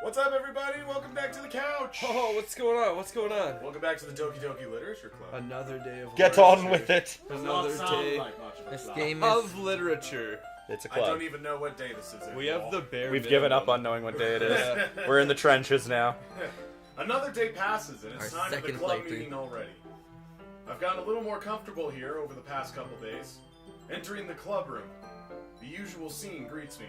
What's up, everybody? Welcome back to the couch. Oh, what's going on? What's going on? Welcome back to the Doki Doki Literature Club. Another day of Get literature. on with it. Another day This game is... of literature. It's a I club. don't even know what day this is anymore. We have the bare We've minimum. given up on knowing what day it is. Yeah. We're in the trenches now. Another day passes, and it's Our time for the second club playthrough. meeting already. I've gotten a little more comfortable here over the past couple days. Entering the club room, the usual scene greets me.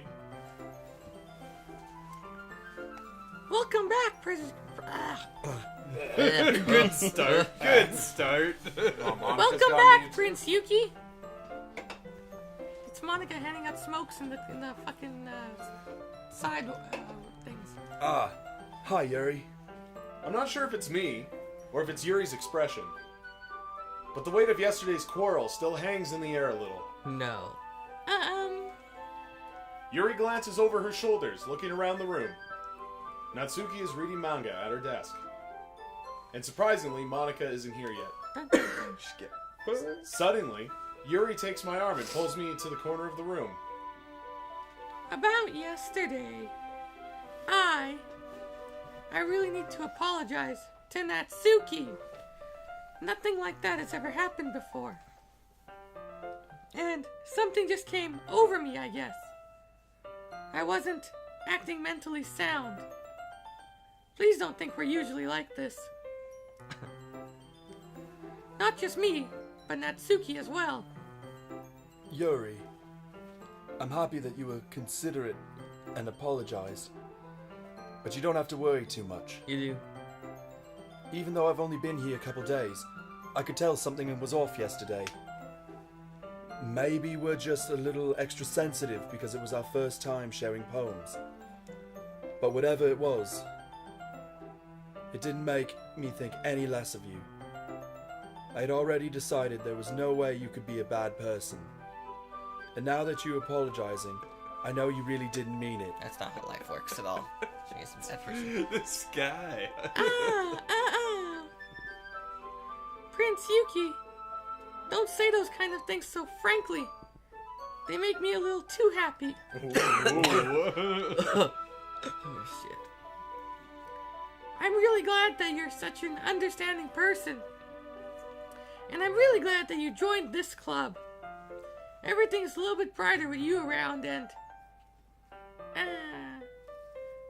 Welcome back, President. Good start. Good start. Welcome back, PrinceYuki. It's Monika handing out smokes in the fucking side things. Ah, hi Yuri. I'm not sure if it's me, or if it's Yuri's expression, but the weight of yesterday's quarrel still hangs in the air a little. No. Yuri glances over her shoulders, looking around the room. Natsuke is reading manga at her desk. And surprisingly, Monika isn't here yet. Suddenly, Yuri takes my arm and pulls me to the corner of the room. About yesterday, I really need to apologize to Natsuke. Nothing like that has ever happened before. And something just came over me, I guess. I wasn't acting mentally sound. Please don't think we're usually like this. Not just me, but Natsuke as well. Yuri, I'm happy that you were considerate and apologized. But you don't have to worry too much. You do. Even though I've only been here a couple days, I could tell something was off yesterday. Maybe we're just a little extra sensitive because it was our first time sharing poems. But whatever it was, it didn't make me think any less of you. I had already decided there was no way you could be a bad person. And now that you're apologizing, I know you really didn't mean it. That's not how life works at all. Jeez, it's that person. This guy. PrinceYuki, don't say those kind of things so frankly. They make me a little too happy. Oh, shit. I'm really glad that you're such an understanding person. And I'm really glad that you joined this club. Everything's a little bit brighter with you around and...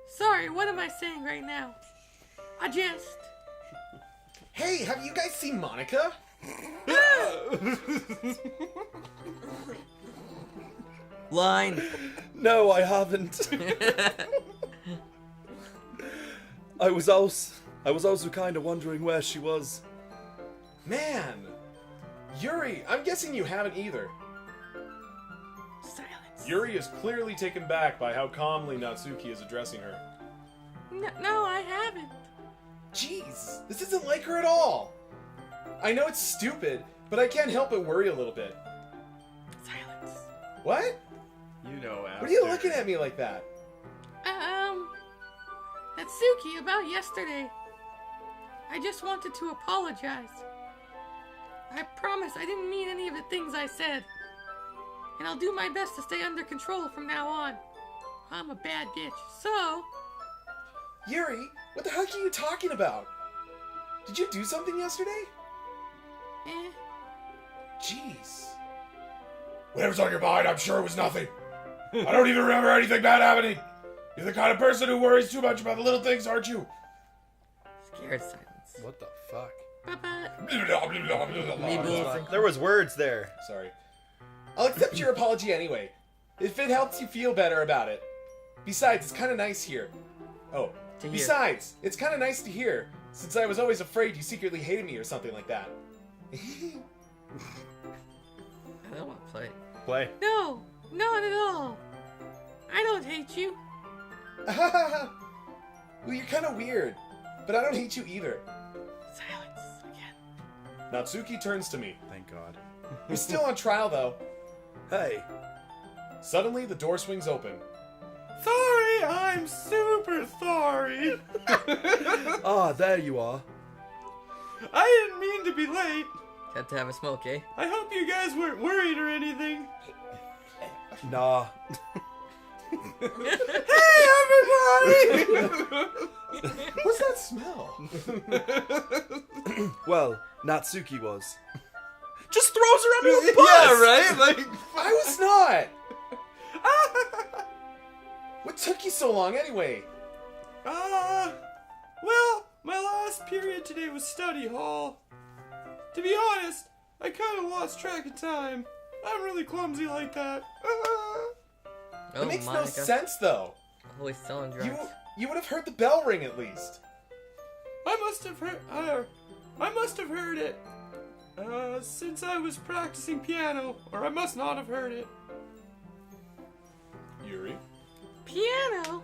sorry, what am I saying right now? I just... Hey, have you guys seen Monika? Line. No, I haven't. I was also kind of wondering where she was. Man! Yuri, I'm guessing you haven't either. Silence. Yuri is clearly taken back by how calmly Natsuke is addressing her. No, I haven't. Jeez, this isn't like her at all. I know it's stupid, but I can't help but worry a little bit. Silence. What? You know after. What are you looking at me like that? Natsuke, about yesterday. I just wanted to apologize. I promise I didn't mean any of the things I said. And I'll do my best to stay under control from now on. I'm a bad bitch, so... Yuri, what the heck are you talking about? Did you do something yesterday? Jeez. Whatever's on your mind, I'm sure it was nothing. I don't even remember anything bad happening. You're the kind of person who worries too much about the little things, aren't you? Scared silence. What the fuck? Me both. There was words there. Sorry. I'll accept your apology anyway, if it helps you feel better about it. Besides, it's kind of nice here. Oh, To hear. besides, it's kind of nice to hear, since I was always afraid you secretly hated me or something like that. I don't want to play. Play. No, not at all. I don't hate you. Well, you're kind of weird, but I don't hate you either. Silence again. Natsuki turns to me. Thank God. We're still on trial, though. Hey, Suddenly, the door swings open. Sorry, I'm super sorry. there you are. I didn't mean to be late. Had to have a smoke, eh? I hope you guys weren't worried or anything. Nah. Hey, everybody! What's that smell? Well, Natsuke was. Just throws her under the bus! Yeah, right? Like, I was not. What took you so long, anyway? well, my last period today was study hall. To be honest, I kind of lost track of time. I'm really clumsy like that. Oh, It makes no Monica. sense, though. Always selling drugs. You would have heard the bell ring at least. I must have heard it. Since I was practicing piano, or I must not have heard it. Yuri? Piano?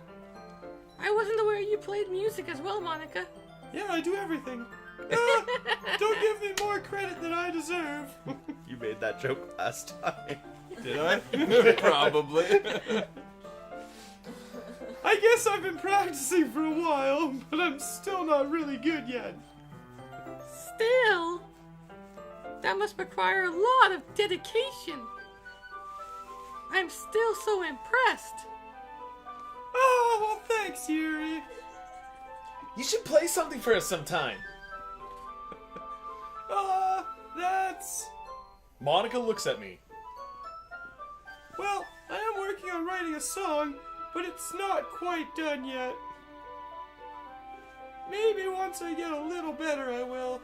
I wasn't aware you played music as well, Monica. Yeah, I do everything. Don't give me more credit than I deserve. You made that joke last time. Did I? Probably. I guess I've been practicing for a while, but I'm still not really good yet. Still, that must require a lot of dedication. I'm still so impressed. Oh, well, thanks, Yuri. You should play something for us sometime. That's... Monica looks at me. Well, I am working on writing a song, but it's not quite done yet. Maybe once I get a little better, I will.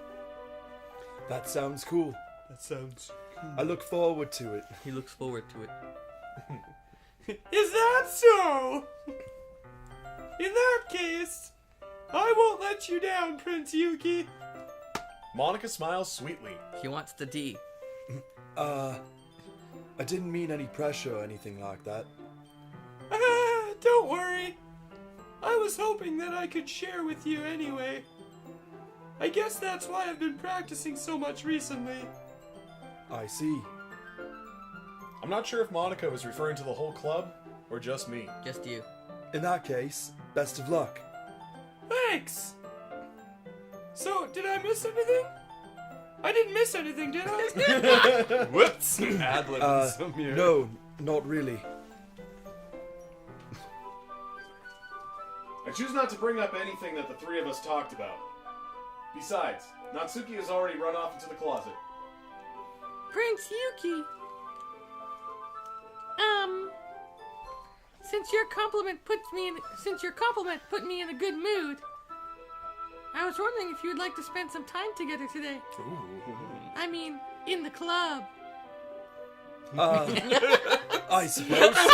That sounds cool. That sounds... I look forward to it. He looks forward to it. Is that so? In that case, I won't let you down, PrinceYuki. Monica smiles sweetly. He wants the D. I didn't mean any pressure or anything like that. Don't worry. I was hoping that I could share with you anyway. I guess that's why I've been practicing so much recently. I see. I'm not sure if Monica was referring to the whole club or just me. Just you. In that case, best of luck. Thanks! So, did I miss anything? I didn't miss anything, did I? Whoops! Ad-libbing some here. No, not really. I choose not to bring up anything that the three of us talked about. Besides, Natsuke has already run off into the closet. PrinceYuki. Since your compliment put me in a good mood, I was wondering if you'd like to spend some time together today. I mean, in the club. I suppose so.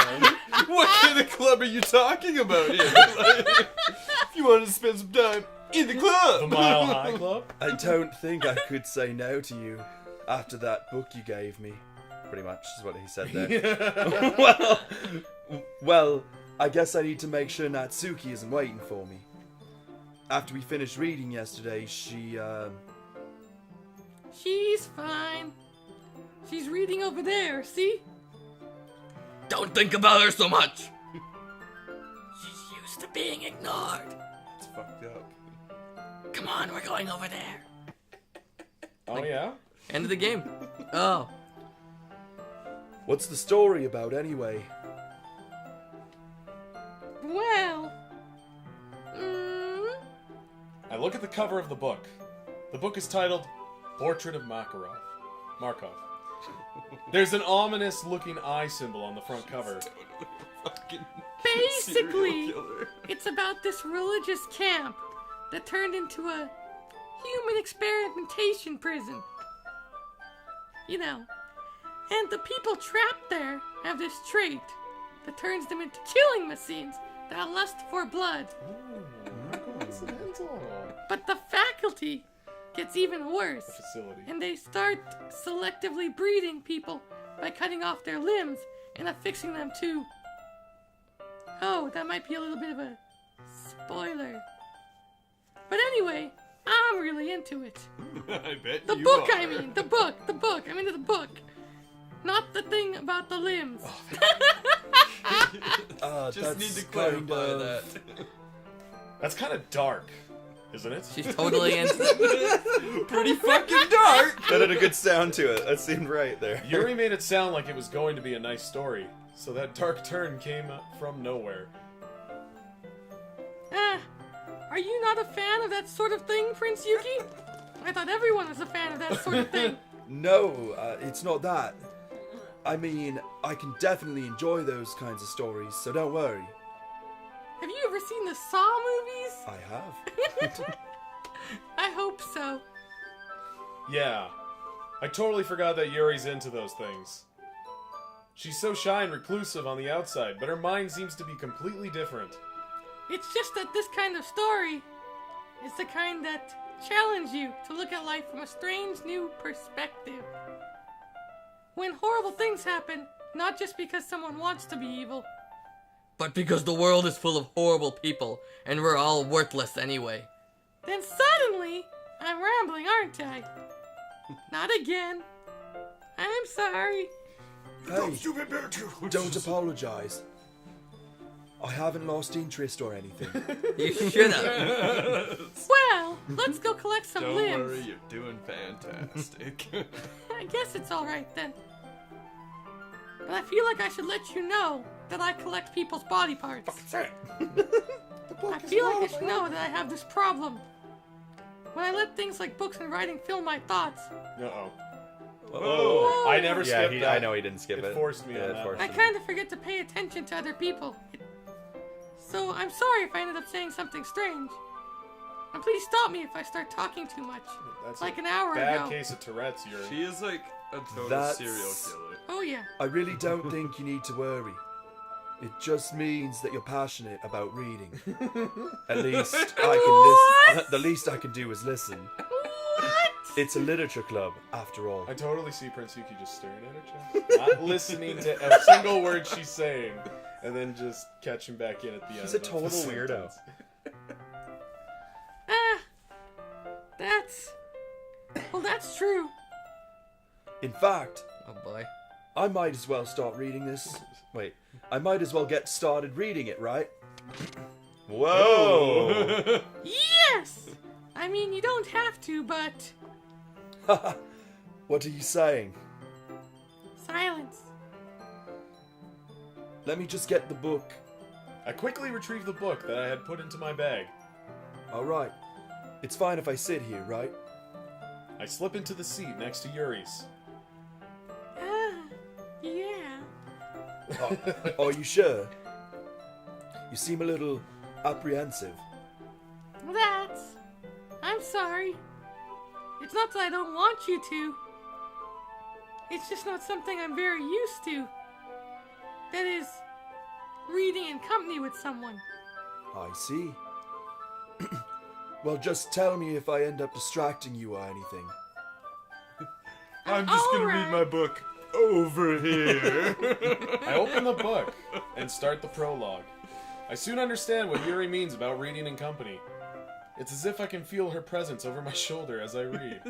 What kind of club are you talking about here? If you want to spend some time in the club. The Mile High Club? I don't think I could say no to you after that book you gave me. Pretty much is what he said there. Well, I guess I need to make sure Natsuke isn't waiting for me. After we finished reading yesterday, she's fine. She's reading over there, see? Don't think about her so much. She's used to being ignored. It's fucked up. Come on, we're going over there. Oh, yeah? End of the game. Oh. What's the story about anyway? Well, I look at the cover of the book. The book is titled Portrait of Markov. There's an ominous-looking eye symbol on the front cover. basically, it's about this religious camp that turned into a human experimentation prison. You know, and the people trapped there have this trait that turns them into killing machines that lust for blood. Coincidental. But the faculty gets even worse, Facility. and they start selectively breeding people by cutting off their limbs and affixing them to... Oh, that might be a little bit of a spoiler. But anyway, I'm really into it. I bet The you book, are. I mean. The book. I'm into the book. Not the thing about the limbs. Just need That's to clarify kind of... that. That's kind of dark. Isn't it? She's totally into it. Pretty fucking dark. That had a good sound to it. That seemed right there. Yuri made it sound like it was going to be a nice story, so that dark turn came from nowhere. Are you not a fan of that sort of thing, PrinceYuki? I thought everyone was a fan of that sort of thing. No, it's not that. I mean, I can definitely enjoy those kinds of stories, so don't worry. Have you ever seen the Saw movies? I have. I hope so. Yeah. I totally forgot that Yuri's into those things. She's so shy and reclusive on the outside, but her mind seems to be completely different. It's just that this kind of story is the kind that challenges you to look at life from a strange new perspective. When horrible things happen, not just because someone wants to be evil. But because the world is full of horrible people, and we're all worthless anyway. Then suddenly, I'm rambling, aren't I? Not again. I'm sorry. Hey, don't apologize. I haven't lost interest or anything. You should have. Well, let's go collect some Don't limbs. worry, you're doing fantastic. I guess it's alright then. But I feel like I should let you know that I collect people's body parts. I feel like I should know that I have this problem. When I let things like books and writing fill my thoughts, Uh-oh. Oh. I never Yeah, skipped that. I know he didn't skip it. It forced me on it that forced I him. kind of forget to pay attention to other people. So I'm sorry if I ended up saying something strange. And please stop me if I start talking too much. That's Like a an hour bad ago. case of Tourette's, Yuri. She is like a total That's- serial killer. Oh yeah. I really don't think you need to worry. It just means that you're passionate about reading. At least I can listen. The least I can do is listen. What? It's a literature club, after all. I totally see PrinceYuki just staring at her chest, not listening to a single word she's saying, and then just catching back in at the end. He's a of the total weirdo. sentence. That's true. In fact, Oh boy. I might as well start reading this. Wait, I might as well get started reading it, right? Whoa! Yes! I mean, you don't have to, but... What are you saying? Silence. Let me just get the book. I quickly retrieved the book that I had put into my bag. Alright. It's fine if I sit here, right? I slip into the seat next to Yuri's. Yeah. Are you sure? You seem a little apprehensive. I'm sorry. It's not that I don't want you to. It's just not something I'm very used to. That is, reading in company with someone. I see. Well, just tell me if I end up distracting you or anything. I'm just gonna read Alright. my book over here. I open the book and start the prologue. I soon understand what Yuri means about reading in company. It's as if I can feel her presence over my shoulder as I read.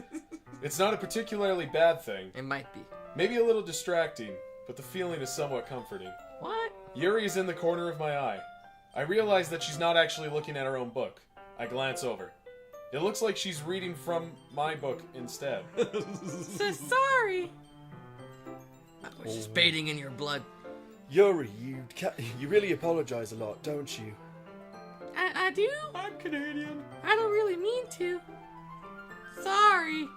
It's not a particularly bad thing, It might be. maybe a little distracting, but the feeling is somewhat comforting. What? Yuri is in the corner of my eye. I realize that she's not actually looking at her own book. I glance over. It looks like she's reading from my book instead. So sorry. I was just bathing in your blood. Yuri, you really apologize a lot, don't you? I do? I'm Canadian. I don't really mean to. Sorry.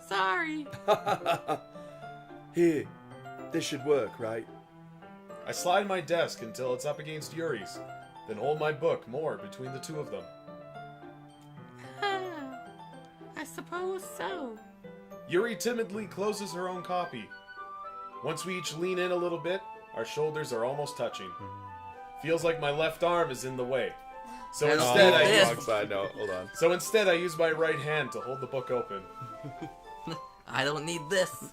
Sorry. Here, this should work, right? I slide my desk until it's up against Yuri's, then hold my book more between the two of them. I suppose so. Yuri timidly closes her own copy. Once we each lean in a little bit, our shoulders are almost touching. Feels like my left arm is in the way. So Hello. instead, I Yes. use, Wrong side note. Hold on. so instead I use my right hand to hold the book open. I don't need this.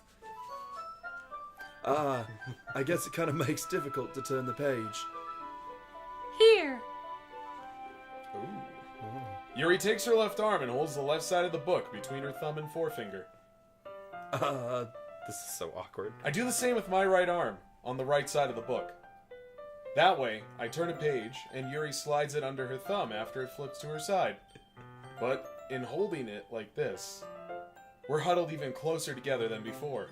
I guess it kind of makes it difficult to turn the page. Here. Yuri takes her left arm and holds the left side of the book between her thumb and forefinger. This is so awkward. I do the same with my right arm, on the right side of the book. That way, I turn a page, and Yuri slides it under her thumb after it flips to her side. But in holding it like this, we're huddled even closer together than before.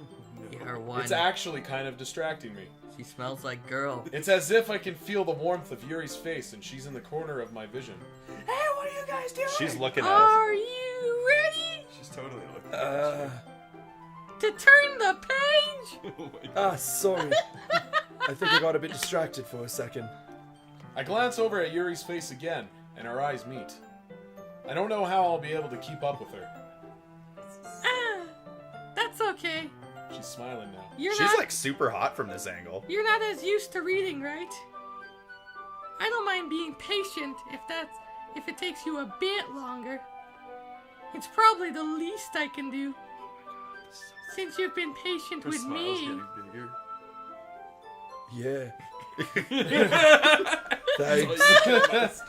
You're one. It's actually kind of distracting me. She smells like girl. It's as if I can feel the warmth of Yuri's face, and she's in the corner of my vision. Hey, what are you guys doing? She's looking at us. Are you ready She's totally looking at us. to turn the page? Oh my God. Sorry. I think I got a bit distracted for a second. I glance over at Yuri's face again, and our eyes meet. I don't know how I'll be able to keep up with her. That's okay. She's smiling now. You're She's not, like super hot from this angle. you're not as used to reading, right? I don't mind being patient if it takes you a bit longer. It's probably the least I can do. Since you've been patient Her with smile's me. getting bigger. Yeah. Thanks.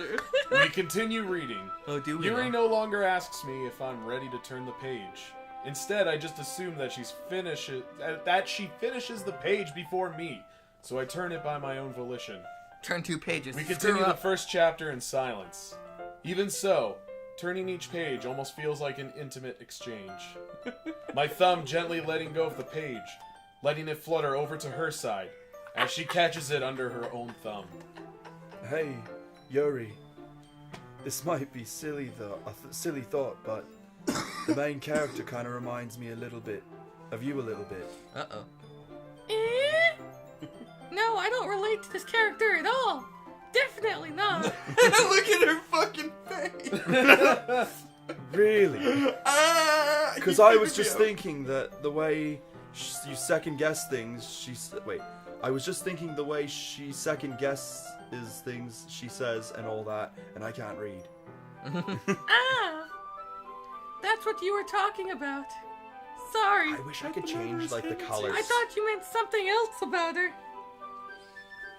We continue reading. Oh, do we? Yuri know? no longer asks me if I'm ready to turn the page. Instead, I just assume that she finishes the page before me, so I turn it by my own volition. Turn 2 pages. We Screw continue the up. first chapter in silence. Even so, turning each page almost feels like an intimate exchange. My thumb gently letting go of the page, letting it flutter over to her side, as she catches it under her own thumb. Hey, Yuri. This might be silly thought, but the main character kind of reminds me a little bit of you a little bit. Uh-oh. No, I don't relate to this character at all. Definitely not. Look at her fucking face. Really? Because I was just thinking that the way you second guess things, I was just thinking the way she second guesses things she says and all that, and I can't read. That's what you were talking about. Sorry. I wish I could change like the colors. I thought you meant something else about her.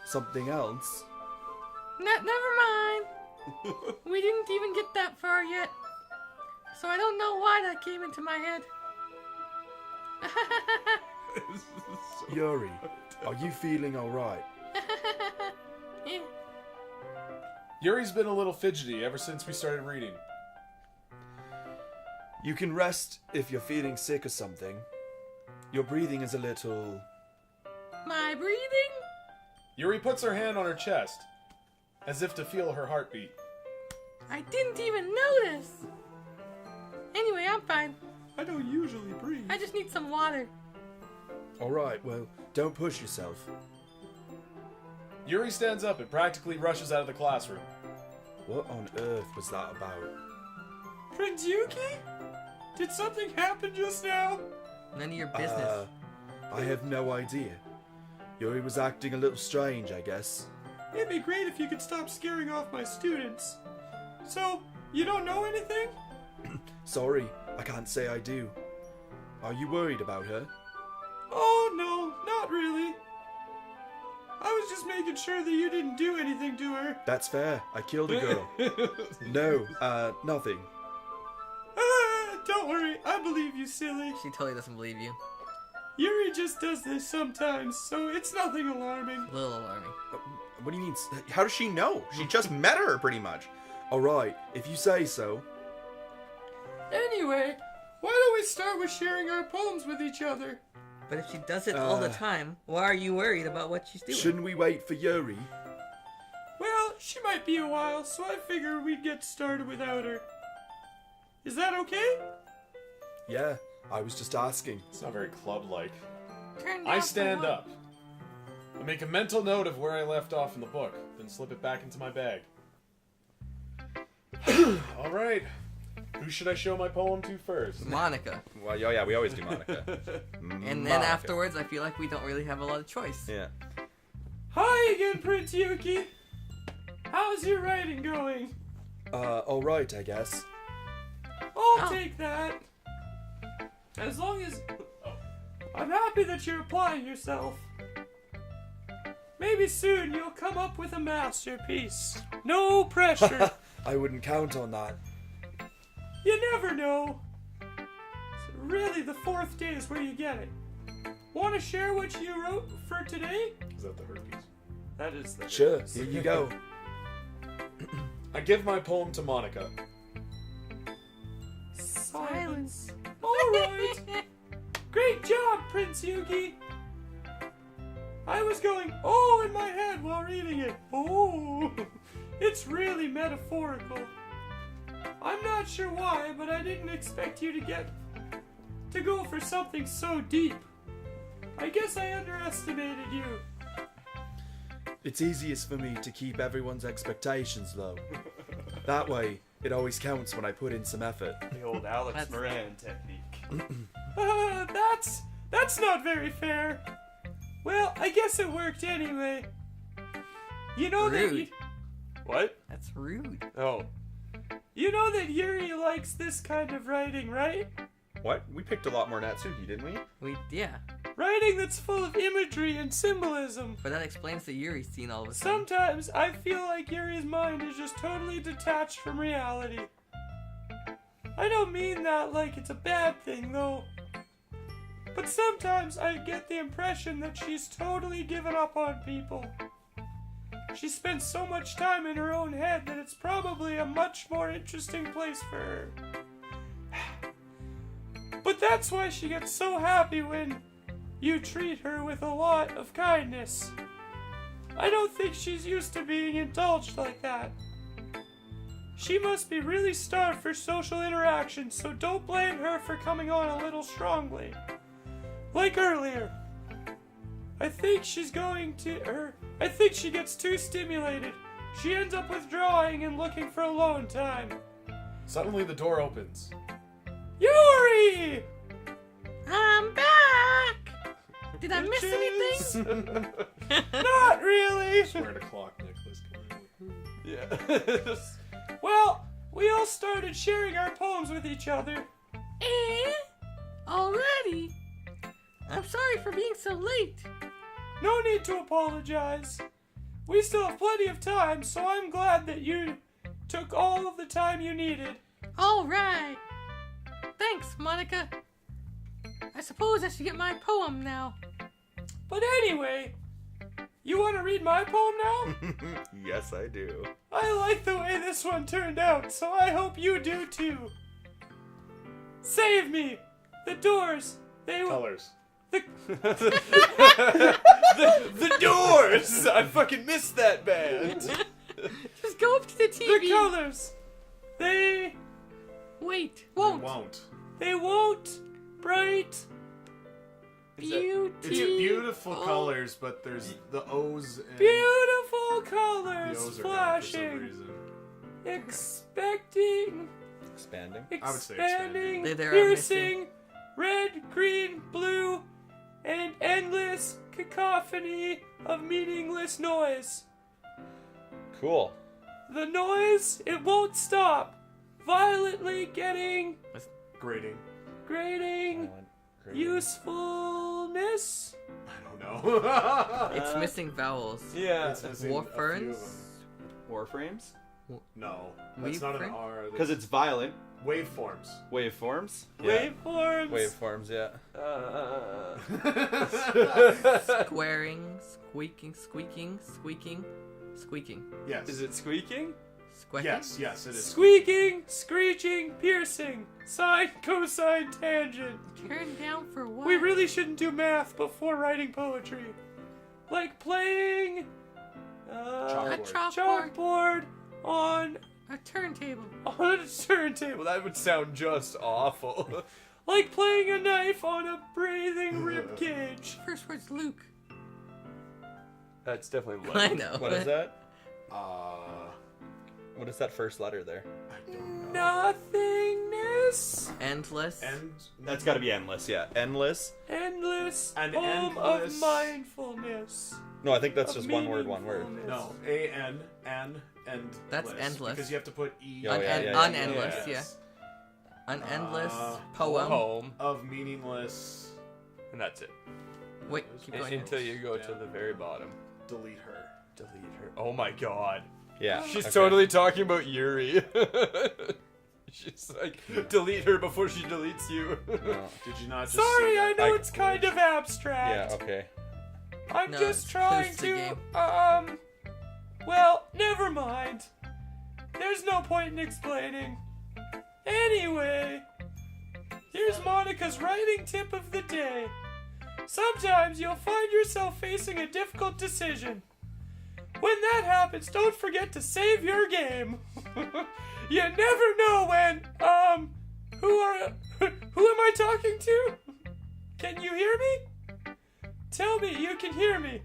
Something else? Never mind. We didn't even get that far yet. So I don't know why that came into my head. Yuri, are you feeling alright? Yeah. Yuri's been a little fidgety ever since we started reading. You can rest if you're feeling sick or something. Your breathing is a little... My breathing? Yuri puts her hand on her chest, as if to feel her heartbeat. I didn't even notice. Anyway, I'm fine. I don't usually breathe. I just need some water. Alright, well, don't push yourself. Yuri stands up and practically rushes out of the classroom. What on earth was that about? PrinceYuki? Did something happen just now? None of your business. I have no idea. Yuri was acting a little strange, I guess. It'd be great if you could stop scaring off my students. So, you don't know anything? Sorry, I can't say I do. Are you worried about her? Oh, no, not really. I was just making sure that you didn't do anything to her. That's fair. I killed a girl. No, nothing. Don't worry, I believe you, silly. She totally doesn't believe you. Yuri just does this sometimes, so it's nothing alarming. A little alarming. What do you mean? How does she know? She just met her, pretty much. Alright, if you say so. Anyway, why don't we start with sharing our poems with each other? But if she does it all the time, why are you worried about what she's doing? Shouldn't we wait for Yuri? Well, she might be a while, so I figured we'd get started without her. Is that okay? Yeah, I was just asking. It's not very club-like. Turn I down stand for what? up. I make a mental note of where I left off in the book, then slip it back into my bag. Alright. Who should I show my poem to first? Monika. Well, yeah, we always do Monika. And then afterwards, I feel like we don't really have a lot of choice. Yeah. Hi again, PrinceYuki. How's your writing going? Alright, I guess. I'll take that. As long as... I'm happy that you're applying yourself. Maybe soon you'll come up with a masterpiece. No pressure. I wouldn't count on that. You never know. So really, the fourth day is where you get it. Want to share what you wrote for today? Is that the herpes? That is the Sure, here you go. I give my poem to Monika. Silence. Alright. Great job, PrinceYuki. I was going, oh, in my head while reading it. Oh, it's really metaphorical. I'm not sure why, but I didn't expect you to go for something so deep. I guess I underestimated you. It's easiest for me to keep everyone's expectations low. That way, it always counts when I put in some effort. The old Alex That's- Moran technique. That's not very fair. Well, I guess it worked anyway. You know Rude. What? That's rude. Oh. You know that Yuri likes this kind of writing, right? What? We picked a lot more Natsuki, didn't we? Yeah. Writing that's full of imagery and symbolism. But that explains the Yuri scene all of a sudden. Sometimes I feel like Yuri's mind is just totally detached from reality. I don't mean that like it's a bad thing, though. But sometimes I get the impression that she's totally given up on people. She spends so much time in her own head that it's probably a much more interesting place for her. But that's why she gets so happy when you treat her with a lot of kindness. I don't think she's used to being indulged like that. She must be really starved for social interaction, so don't blame her for coming on a little strongly. Like earlier. I think she gets too stimulated. She ends up withdrawing and looking for alone time. Suddenly the door opens. Yuri! I'm back! Did I miss anything? Not really. Swear to clock, Nicholas. Yeah. Well, we all started sharing our poems with each other. Already? I'm sorry for being so late. No need to apologize. We still have plenty of time, so I'm glad that you took all of the time you needed. Alright. Thanks, Monika. I suppose I should get my poem now. But anyway, you want to read my poem now? Yes, I do. I like the way this one turned out, so I hope you do too. Save me! The doors, they will... Colors. The Doors! I fucking missed that band. Just go up to the TV. The colors, they Wait, They won't. won't. bright. Beauty. It's beautiful colors, but there's the O's and Beautiful the colors O's are gone for some flashing. reason. Expecting. Expanding. I would say Expanding. They- they're Piercing. Red, green, blue, and endless cacophony of meaningless noise. Cool. The noise, it won't stop. Violently getting, Grading. grading, usefulness. I don't know. It's missing vowels. Yeah. It's missing a few of Warferns? them. Warframes? No, that's not an Waveframe? R. Because it's violent. waveforms. Waveforms? Waveforms. Waveforms, yeah. Squaring, squeaking. Yes. Is it squeaking? Squeaking? Yes, it is. Squeaking, screeching, piercing, sine, cosine, tangent. Turn down for what? We really shouldn't do math before writing poetry. Like playing A Chalkboard. chalkboard on A turntable. a turntable. That would sound just awful. Like playing a knife on a breathing rib cage. First word's Luke. That's definitely I know. What is that? Uh, What is that first letter there? I don't know. Nothingness. Endless. And That's gotta be endless, yeah. Endless? Endless. An Poem endless- of mindfulness. No, I think that's Of just one word. meaningfulness. no, A-N, and That's endless. Because you have to put E. Oh, yeah. Unendless, Yes. An endless Uh, poem. Of meaningless. And that's it. Wait, keep going. Until you go to Yeah. the very bottom. Delete her. Delete her. Oh my god. Yeah. She's okay. totally talking about Yuri. She's like, delete her before she deletes you. No. Did you not just Sorry, say I that? know it's kind of abstract. Yeah, okay. I'm No, just it's trying close to the to, game. well, never mind. There's no point in explaining. Anyway, here's Monika's writing tip of the day. Sometimes you'll find yourself facing a difficult decision. When that happens, don't forget to save your game. You never know when, who am I talking to? Can you hear me? Tell me you can hear me.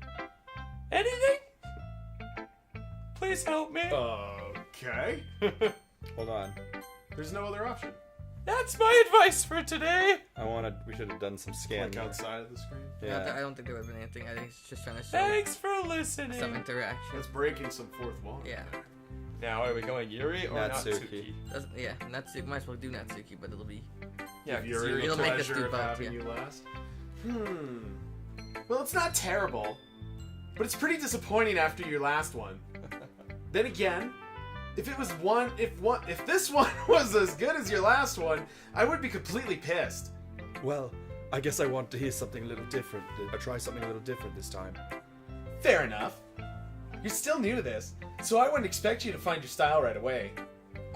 Anything? Please help me. Okay. Hold on. There's no other option. That's my advice for today. We should have done some scan. Like outside of the screen. Yeah. I don't think there would have been anything. I think it's just trying to show Thanks for listening. some interaction. That's breaking some fourth wall. Yeah. Now, are we going Yuri or Natsuki? Yeah, Natsuki. Might as well do Natsuki, but it'll be. Yeah, If you're Yuri. in the It'll make us pleasure do of both, having yeah. you last. Well, it's not terrible, but it's pretty disappointing after your last one. Then again, if this one was as good as your last one, I would be completely pissed. Well, I guess I want to hear something a little different. Try something a little different this time. Fair enough. You're still new to this, so I wouldn't expect you to find your style right away.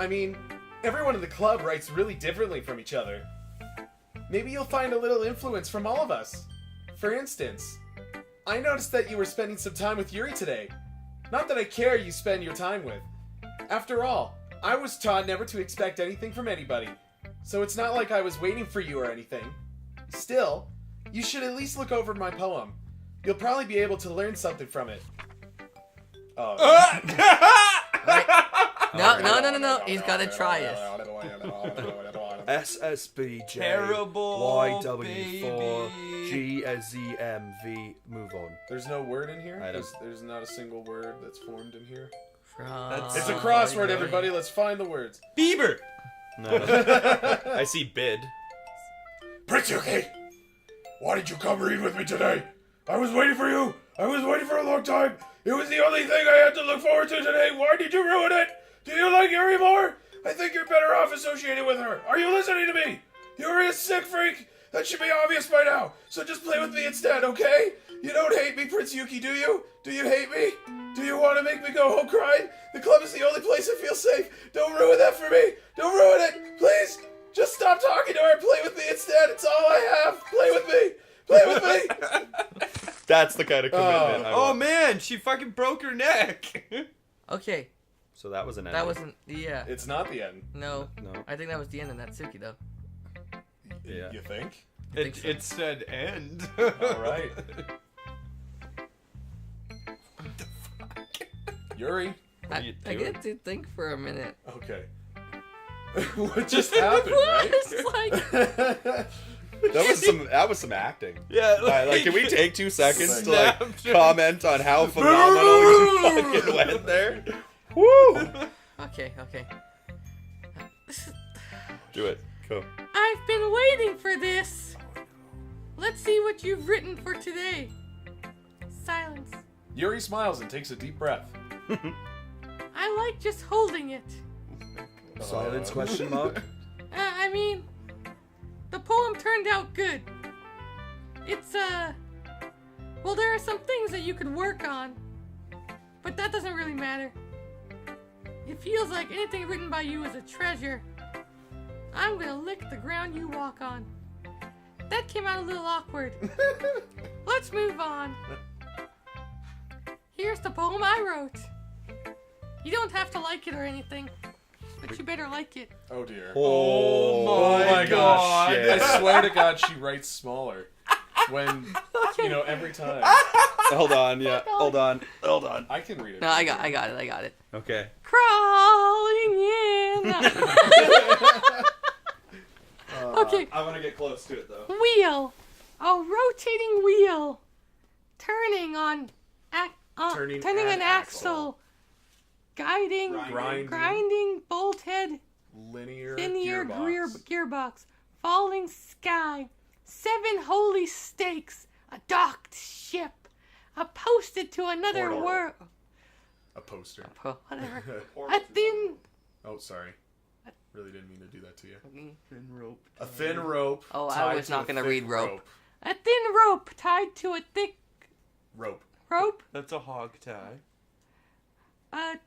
I mean, everyone in the club writes really differently from each other. Maybe you'll find a little influence from all of us. For instance, I noticed that you were spending some time with Yuri today. Not that I care who you spend your time with. After all, I was taught never to expect anything from anybody, so it's not like I was waiting for you or anything. Still, you should at least look over my poem. You'll probably be able to learn something from it. No. He's got to try it. SSBJ Terrible YW4 GZMV. Move on. There's no word in here? I don't- There's not a single word that's formed in here? That's- It's a crossword, everybody. Let's find the words. Bieber. No. I see bid. PrinceYuki! Why did you come read with me today? I was waiting for you! I was waiting for a long time! It was the only thing I had to look forward to today! Why did you ruin it? Do you like Yuri more? I think you're better off associated with her! Are you listening to me? Yuri is a sick freak! That should be obvious by now! So just play with me instead, okay? You don't hate me, PrinceYuki, do you? Do you hate me? Do you want to make me go home crying? The club is the only place I feel safe! Don't ruin that for me! Don't ruin it! Please! Just stop talking to her and play with me instead! It's all I have! Play with me! Play with me! That's the kind of commitment I Oh want. man, she fucking broke her neck. Okay, So that was an end. that wasn't. Yeah. It's not the end. No. No. I think that was the end of Natsuki, though. Yeah. You think? think so. It said end. Alright. Yuri. What are you I doing? get to think for a minute. Okay. What just happened, right? It's like, That was some acting. Yeah. Like, can we take 2 seconds to like Snapchat. comment on how phenomenal you fucking went there? Woo! okay. Do it. Go. I've been waiting for this. Let's see what you've written for today. Silence. Yuri smiles and takes a deep breath. I like just holding it. Silence question mark. I mean, the poem turned out good. It's, well, there are some things that you could work on, but that doesn't really matter. It feels like anything written by you is a treasure. I'm gonna lick the ground you walk on. That came out a little awkward. Let's move on. Here's the poem I wrote. You don't have to like it or anything, but you better like it. Oh dear. Oh my gosh. shit. I swear to God, she writes smaller. When, every time. Hold on, yeah. Hold on. I can read it. no, I got it. Okay. Crawling in. Okay. I want to get close to it though. Wheel. A rotating wheel. Turning on Turning an an axle. Guiding. Grinding bolt head. Linear Gearbox. gearbox. Falling sky. 7 holy stakes. A docked ship. A posted to another Portal. world. A poster. Whatever. A thin. Oh, sorry. Really didn't mean to do that to you. Thin rope. A thin rope. Oh, I tied was to not a gonna thick read rope. A thin rope tied to a thick Rope. Rope. That's a hog tie. A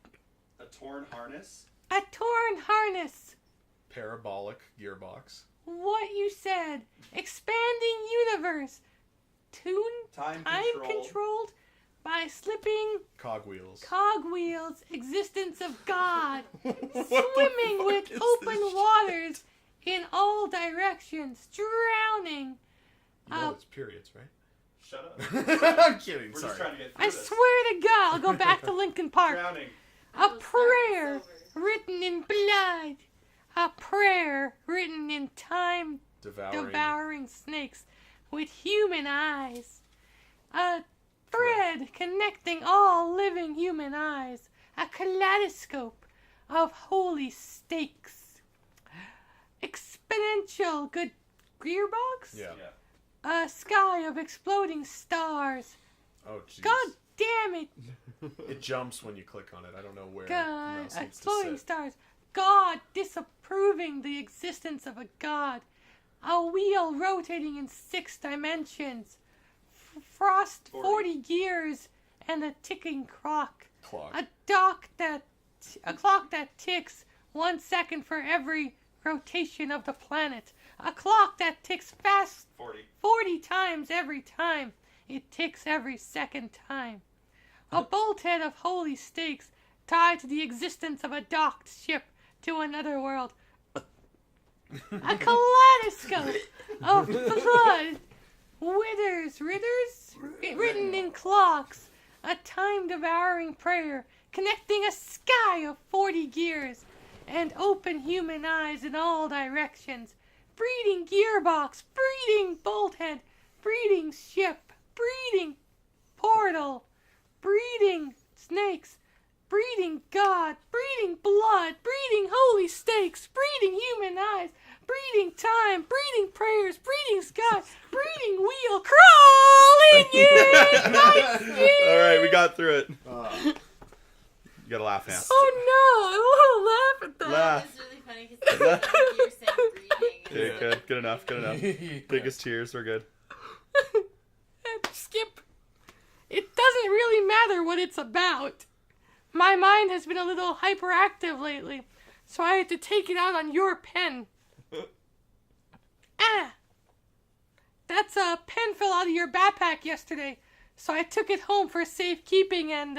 torn harness. a torn harness. Parabolic gearbox. What you said. Expanding universe. Time controlled by slipping Cogwheels. cogwheels. Existence of God. What the Swimming fuck with is open this? waters in all directions. Drowning. You know it's periods, right? Shut up. I'm kidding. We're Sorry. just trying to get through I this. swear to God, I'll go back to Lincoln Park. Drowning. A prayer written in blood. A prayer written in time devouring snakes with human eyes. A thread connecting all living human eyes. A kaleidoscope of holy stakes. Exponential good gearbox? Yeah. A sky of exploding stars. Oh, jeez. God damn it. It jumps when you click on it. I don't know where. God, the mouse needs to exploding sit. stars. God disapproving the existence of a God. A wheel rotating in 6 dimensions. Frost 40 gears and a ticking clock. A clock that ticks 1 second for every rotation of the planet. A clock that ticks fast 40 times every time. It ticks every second time. A bolthead of holy stakes tied to the existence of a docked ship to another world. A kaleidoscope of blood. Ridders written in clocks. A time-devouring prayer connecting a sky of 40 gears and open human eyes in all directions. Breeding gearbox, breeding bolthead, breeding ship, breeding portal, breeding snakes, breeding God, breeding blood, breeding holy stakes, breeding human eyes, breeding time, breeding prayers, breeding sky, breeding wheel, crawling in. All right, we got through it. You gotta laugh now. Oh no, I want to laugh at that. Laugh. It's really funny because you were saying breeding. Yeah, good. Good enough. Good enough. Biggest tears. We're good. Skip. It doesn't really matter what it's about. My mind has been a little hyperactive lately, so I had to take it out on your pen. That's a pen fell out of your backpack yesterday, so I took it home for safekeeping and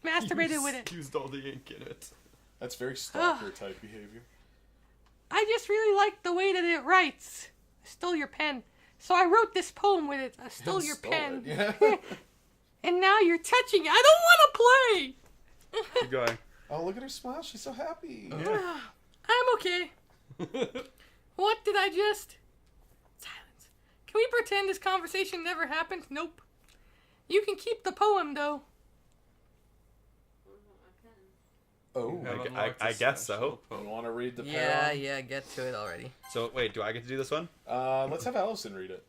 masturbated with it. Used all the ink in it. That's very stalker type behavior. I just really like the way that it writes. I stole your pen. So I wrote this poem with it. I stole your pen. Yeah. And now you're touching it. I don't want to play. Keep going. Oh, look at her smile. She's so happy. I'm okay. What did I just... Silence. Can we pretend this conversation never happened? Nope. You can keep the poem, though. Oh, I guess so. you want to read the Yeah, poem? get to it already. So wait, do I get to do this one? Let's have Allison read it.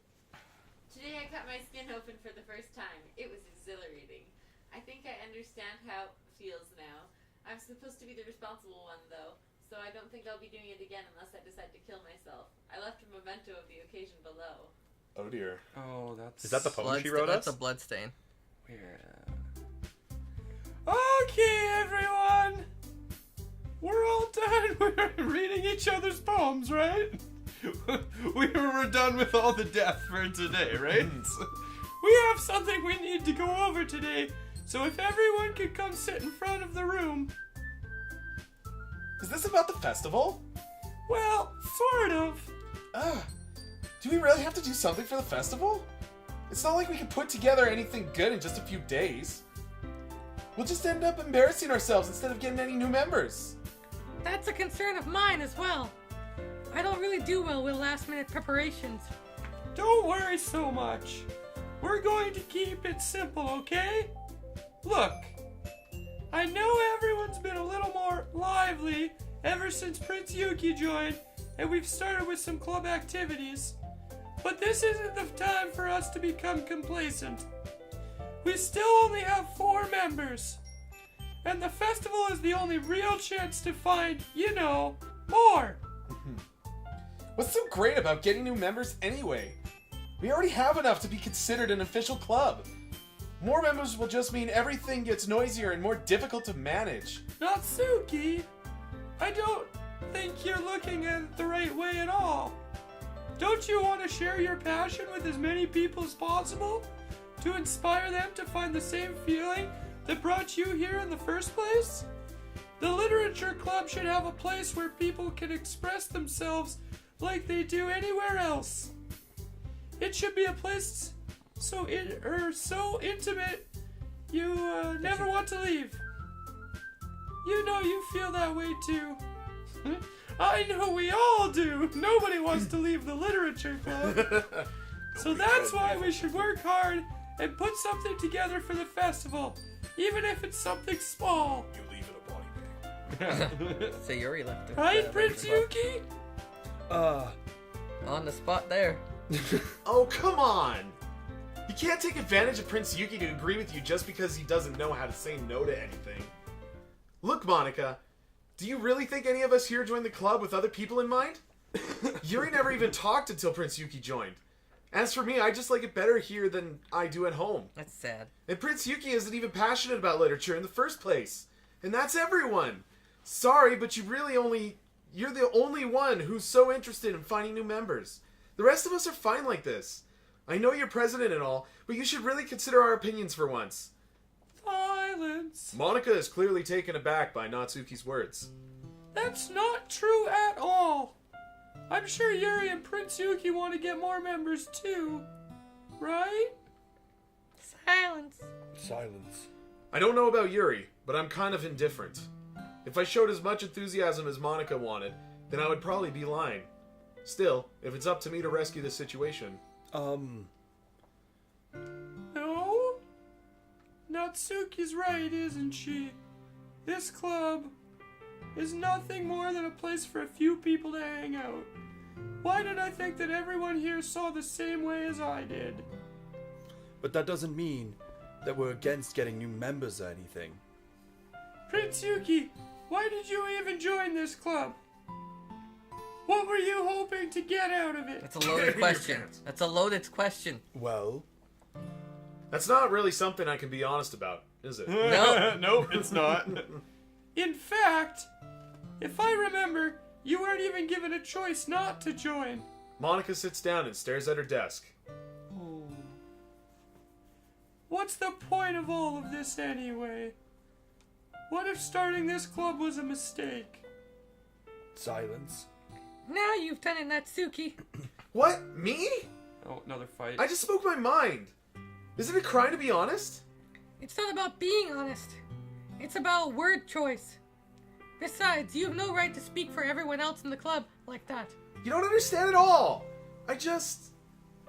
Today I cut my skin open for the first time. It was exhilarating. I think I understand how it feels now. I'm supposed to be the responsible one, though, so I don't think I'll be doing it again unless I decide to kill myself. I left a memento of the occasion below. Oh dear. Oh, that's... Is that the poem she wrote That's us? a blood stain. weird. Okay, everyone. We're all done. We're reading each other's poems, right? we were done with all the death for today, right? We have something we need to go over today. So if everyone could come sit in front of the room. Is this about the festival? Well, sort of. Do we really have to do something for the festival? It's not like we can put together anything good in just a few days. We'll just end up embarrassing ourselves instead of getting any new members. That's a concern of mine as well. I don't really do well with last-minute preparations. Don't worry so much. We're going to keep it simple, okay? Look, I know everyone's been a little more lively ever since PrinceYuki joined, and we've started with some club activities. But this isn't the time for us to become complacent. We still only have 4 members. And the festival is the only real chance to find, more. What's so great about getting new members anyway? We already have enough to be considered an official club. More members will just mean everything gets noisier and more difficult to manage. Natsuke, I don't think you're looking at it the right way at all. Don't you want to share your passion with as many people as possible? To inspire them to find the same feeling that brought you here in the first place? The Literature Club should have a place where people can express themselves like they do anywhere else. It should be a place so intimate you never want to leave. You know you feel that way too. I know we all do. Nobody wants to leave the Literature Club. So that's why we should work hard and put something together for the festival, even if it's something small. You leave in a body bag. Sayori left it. Right, PrinceYuki? On the spot there. Oh, come on! You can't take advantage of PrinceYuki to agree with you just because he doesn't know how to say no to anything. Look, Monika, do you really think any of us here joined the club with other people in mind? Yuri never even talked until PrinceYuki joined. As for me, I just like it better here than I do at home. That's sad. And PrinceYuki isn't even passionate about literature in the first place. And that's everyone. Sorry, but you're the only one who's so interested in finding new members. The rest of us are fine like this. I know you're president and all, but you should really consider our opinions for once. Silence. Monika is clearly taken aback by Natsuki's words. That's not true at all. I'm sure Yuri and PrinceYuki want to get more members too. Right? Silence. Silence. I don't know about Yuri, but I'm kind of indifferent. If I showed as much enthusiasm as Monika wanted, then I would probably be lying. Still, if it's up to me to rescue this situation... No? Natsuki's right, isn't she? This club is nothing more than a place for a few people to hang out. Why did I think that everyone here saw the same way as I did? But that doesn't mean that we're against getting new members or anything. PrinceYuki, why did you even join this club? What were you hoping to get out of it? That's a loaded question. That's a loaded question. Well, That's not really something I can be honest about, is it? No. Nope, it's not. In fact, if I remember, you weren't even given a choice not to join. Monika sits down and stares at her desk. What's the point of all of this anyway? What if starting this club was a mistake? silence. Now you've done it, Natsuki. What? Me? Oh, another fight. I just spoke my mind. Isn't it a crime to be honest? It's not about being honest. It's about word choice. Besides, you have no right to speak for everyone else in the club like that. You don't understand at all. I just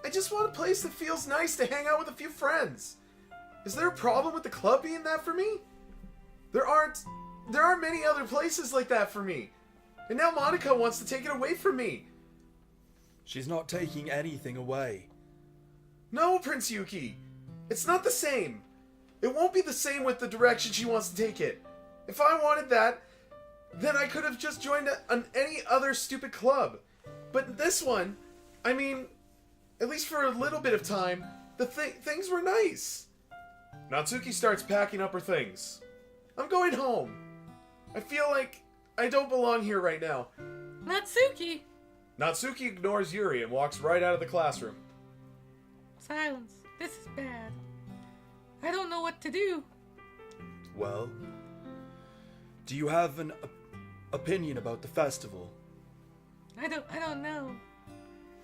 want a place that feels nice to hang out with a few friends. Is there a problem with the club being that for me? There aren't many other places like that for me. And now Monika wants to take it away from me. She's not taking anything away. No, PrinceYuki. It's not the same. It won't be the same with the direction she wants to take it. If I wanted that, then I could have just joined any other stupid club. But this one, I mean, at least for a little bit of time, things were nice. Natsuki starts packing up her things. I'm going home. I feel like I don't belong here right now. Natsuki! Natsuki ignores Yuri and walks right out of the classroom. Silence. This is bad. I don't know what to do. Well, do you have an opinion about the festival? I don't know.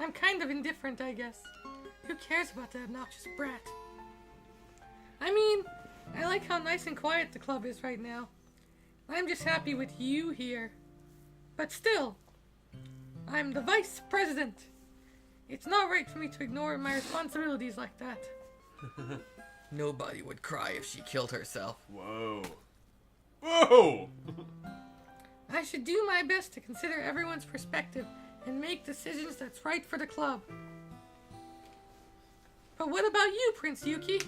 I'm kind of indifferent, I guess. Who cares about that obnoxious brat? I mean, I like how nice and quiet the club is right now. I'm just happy with you here. But still, I'm the vice president. It's not right for me to ignore my responsibilities like that. Nobody would cry if she killed herself. Whoa. Whoa! I should do my best to consider everyone's perspective and make decisions that's right for the club. But what about you, PrinceYuki?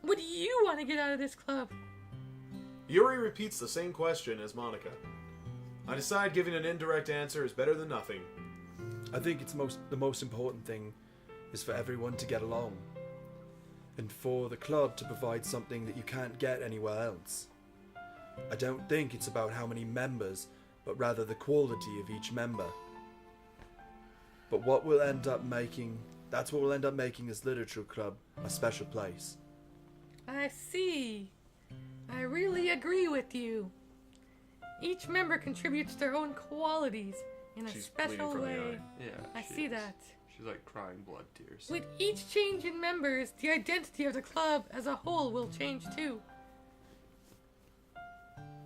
What do you want to get out of this club? Yuri repeats the same question as Monika. I decide giving an indirect answer is better than nothing. I think the most important thing is for everyone to get along. and for the club to provide something that you can't get anywhere else. I don't think it's about how many members, but rather the quality of each member. But that's what will end up making this literature club a special place. I see. I really agree with you. Each member contributes their own qualities in a She's special bleeding from the way. Yeah. I she see is. that. She's like crying blood tears. With each change in members, the identity of the club as a whole will change too.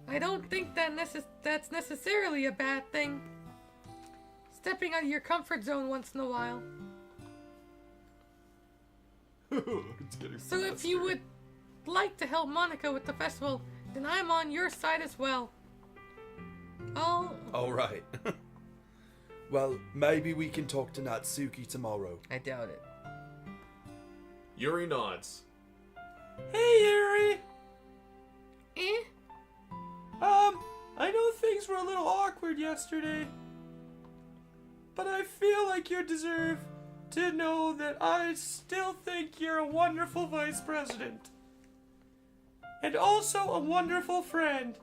I don't think that's necessarily a bad thing. Stepping out of your comfort zone once in a while. It's getting So if you would like to help Monika with the festival, then I'm on your side as well. All right. Well, maybe we can talk to Natsuke tomorrow. I doubt it. Yuri nods. Hey, Yuri! Eh? I know things were a little awkward yesterday, but I feel like you deserve to know that I still think you're a wonderful vice president. And also a wonderful friend.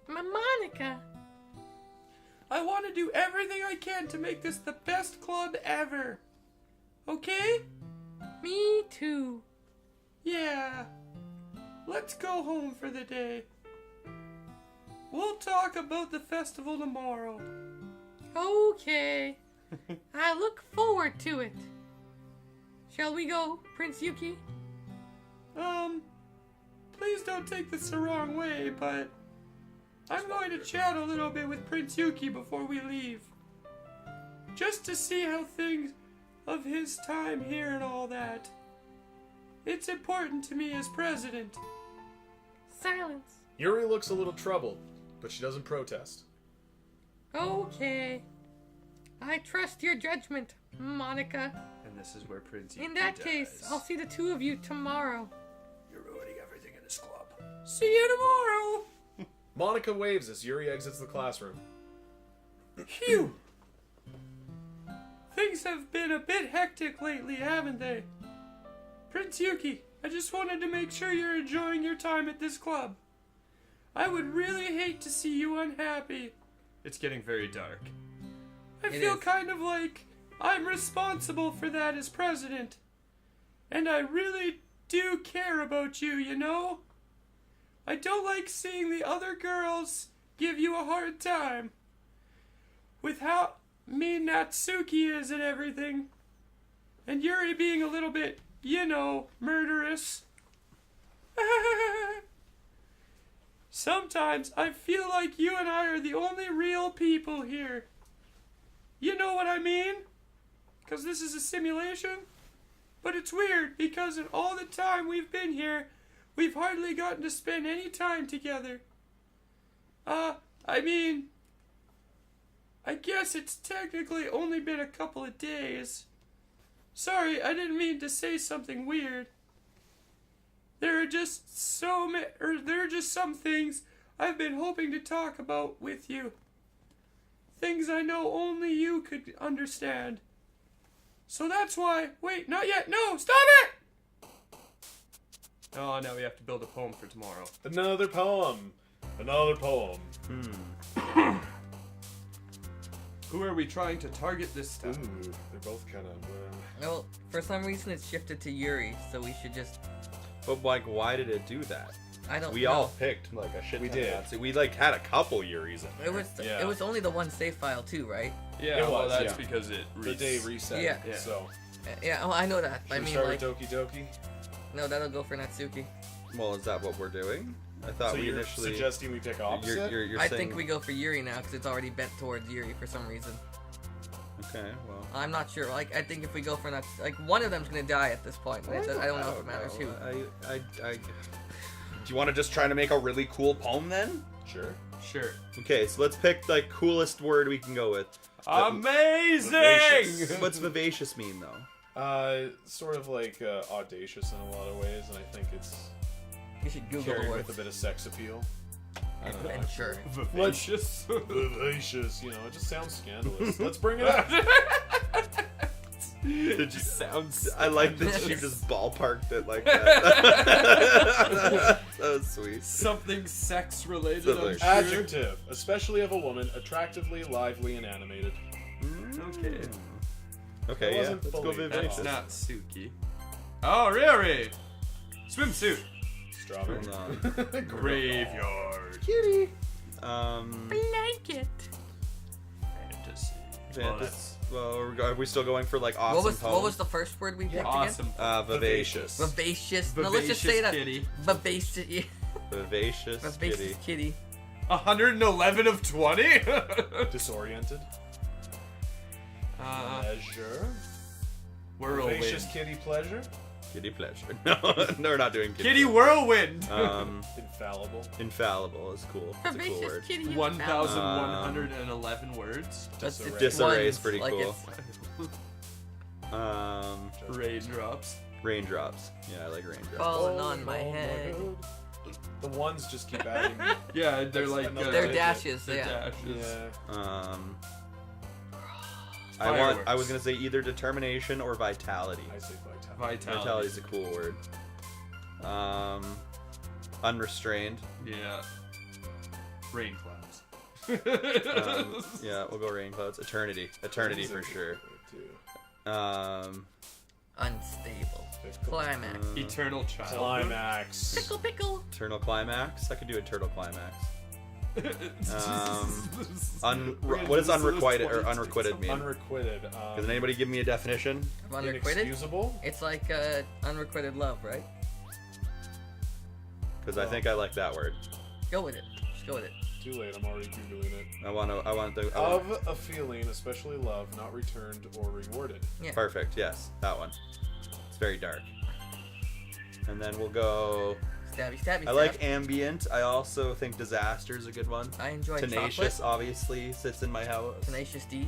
Monika. I want to do everything I can to make this the best club ever. Okay? Me too. Yeah. Let's go home for the day. We'll talk about the festival tomorrow. Okay. I look forward to it. Shall we go, Prince Yuki? Please don't take this the wrong way, but I'm going to chat a little bit with Prince Yuki before we leave. Just to see how things of his time here and all that. It's important to me as president. Silence. Yuri looks a little troubled, but she doesn't protest. Okay. I trust your judgment, Monika. And this is where Prince Yuki In that case, I'll see the two of you tomorrow. You're ruining everything in this club. See you tomorrow! Monika waves as Yuri exits the classroom. Phew! Things have been a bit hectic lately, haven't they? Prince Yuki, I just wanted to make sure you're enjoying your time at this club. I would really hate to see you unhappy. It's getting very dark. I feel kind of like I'm responsible for that as president. And I really do care about you, you know? I don't like seeing the other girls give you a hard time. With how mean Natsuke is and everything. And Yuri being a little bit, you know, murderous. Sometimes I feel like you and I are the only real people here. You know what I mean? Because this is a simulation. But it's weird because in all the time we've been here, we've hardly gotten to spend any time together. I guess it's technically only been a couple of days. Sorry, I didn't mean to say something weird. There are just some things I've been hoping to talk about with you. Things I know only you could understand. So that's why... Wait, not yet! No! Stop it! Oh, now we have to build a poem for tomorrow. Another poem. Another poem. Who are we trying to target this time? Ooh, they're both kind of... Well, for some reason it's shifted to Yuri, so we should just... But like, why did it do that? I don't know. We all picked like a shit. We ton did. of Natsu. We like had a couple Yuris in there. It was only the one save file too, right? Yeah, It well, was, that's yeah. because it The day reset. Yeah. Yeah. So, Yeah, well, I know that. should I we mean, start like, with Doki Doki? no, that'll go for Natsuki. Well, is that what we're doing? I thought So we you're initially. suggesting we pick opposite? You're I saying... think we go for Yuri now because it's already bent towards Yuri for some reason. Okay, well. I'm not sure. Like, I think if we go for like one of them's gonna die at this point. I don't know if it matters who. Do you want to just try to make a really cool poem then? Sure. Sure. Okay, so let's pick the coolest word we can go with. Amazing! Vivacious. What's vivacious mean though? Sort of like audacious in a lot of ways, and I think it's You should Google the carried word. with a bit of sex appeal. I don't know. Adventure. Vivacious. Vivacious, you know, it just sounds scandalous. Let's bring it up. Did you Sounds. I like that she just ballparked it like that. That was sweet. Something sex related. Something. I'm sure. Adjective, especially of a woman, attractively, lively, and animated. Okay. Okay, It yeah. wasn't Let's go fully- That's vivacious. Natsuke. Oh, Ryori! Swimsuit. Strawberry. Hold on. Graveyard. Kitty. Blanket. Fantasy. Well, are we still going for like awesome What poems? was the first word we picked Awesome. Vivacious. again? Vivacious. No, let's just say that. Kitty. Vivacious. Yeah. Vivacious Vivacious kitty. kitty. 111 of 20? Disoriented. Pleasure. Whirlwind. Vivacious kitty pleasure. Kitty pleasure. No, no, we're not doing kitty. Kitty Whirlwind. Infallible. Infallible is cool. It's a cool Vivacious word. kitty. 1,111 words. That's Disarray. Disarray is ones, pretty like cool. it's Raindrops. Raindrops. Yeah, I like raindrops. falling on my head. The ones just keep adding. Yeah, they're like another They're digit. dashes, they're yeah. dashes. Yeah. I was gonna say either determination or vitality. I say vitality. Vitality is a cool word. Unrestrained. Yeah. Rain clouds. Yeah, we'll go rain clouds. Eternity for sure. Unstable. Pickle. Climax. Eternal child. Climax. Pickle, pickle. Eternal climax. I could do a turtle climax. What does unrequited or unrequited mean? Unrequited. Can anybody give me a definition? Unrequited? Inexcusable. It's like unrequited love, right? Because I think I like that word. Go with it. Just go with it. Too late. I'm already googling it. I want the. Of a feeling, especially love, not returned or rewarded. Yeah. Perfect. Yes, that one. It's very dark. And then we'll go. Stabby, stabby, I like stab. ambient. I also think disaster is a good one. I enjoy Tenacious, chocolate. obviously, sits in my house. Tenacious D.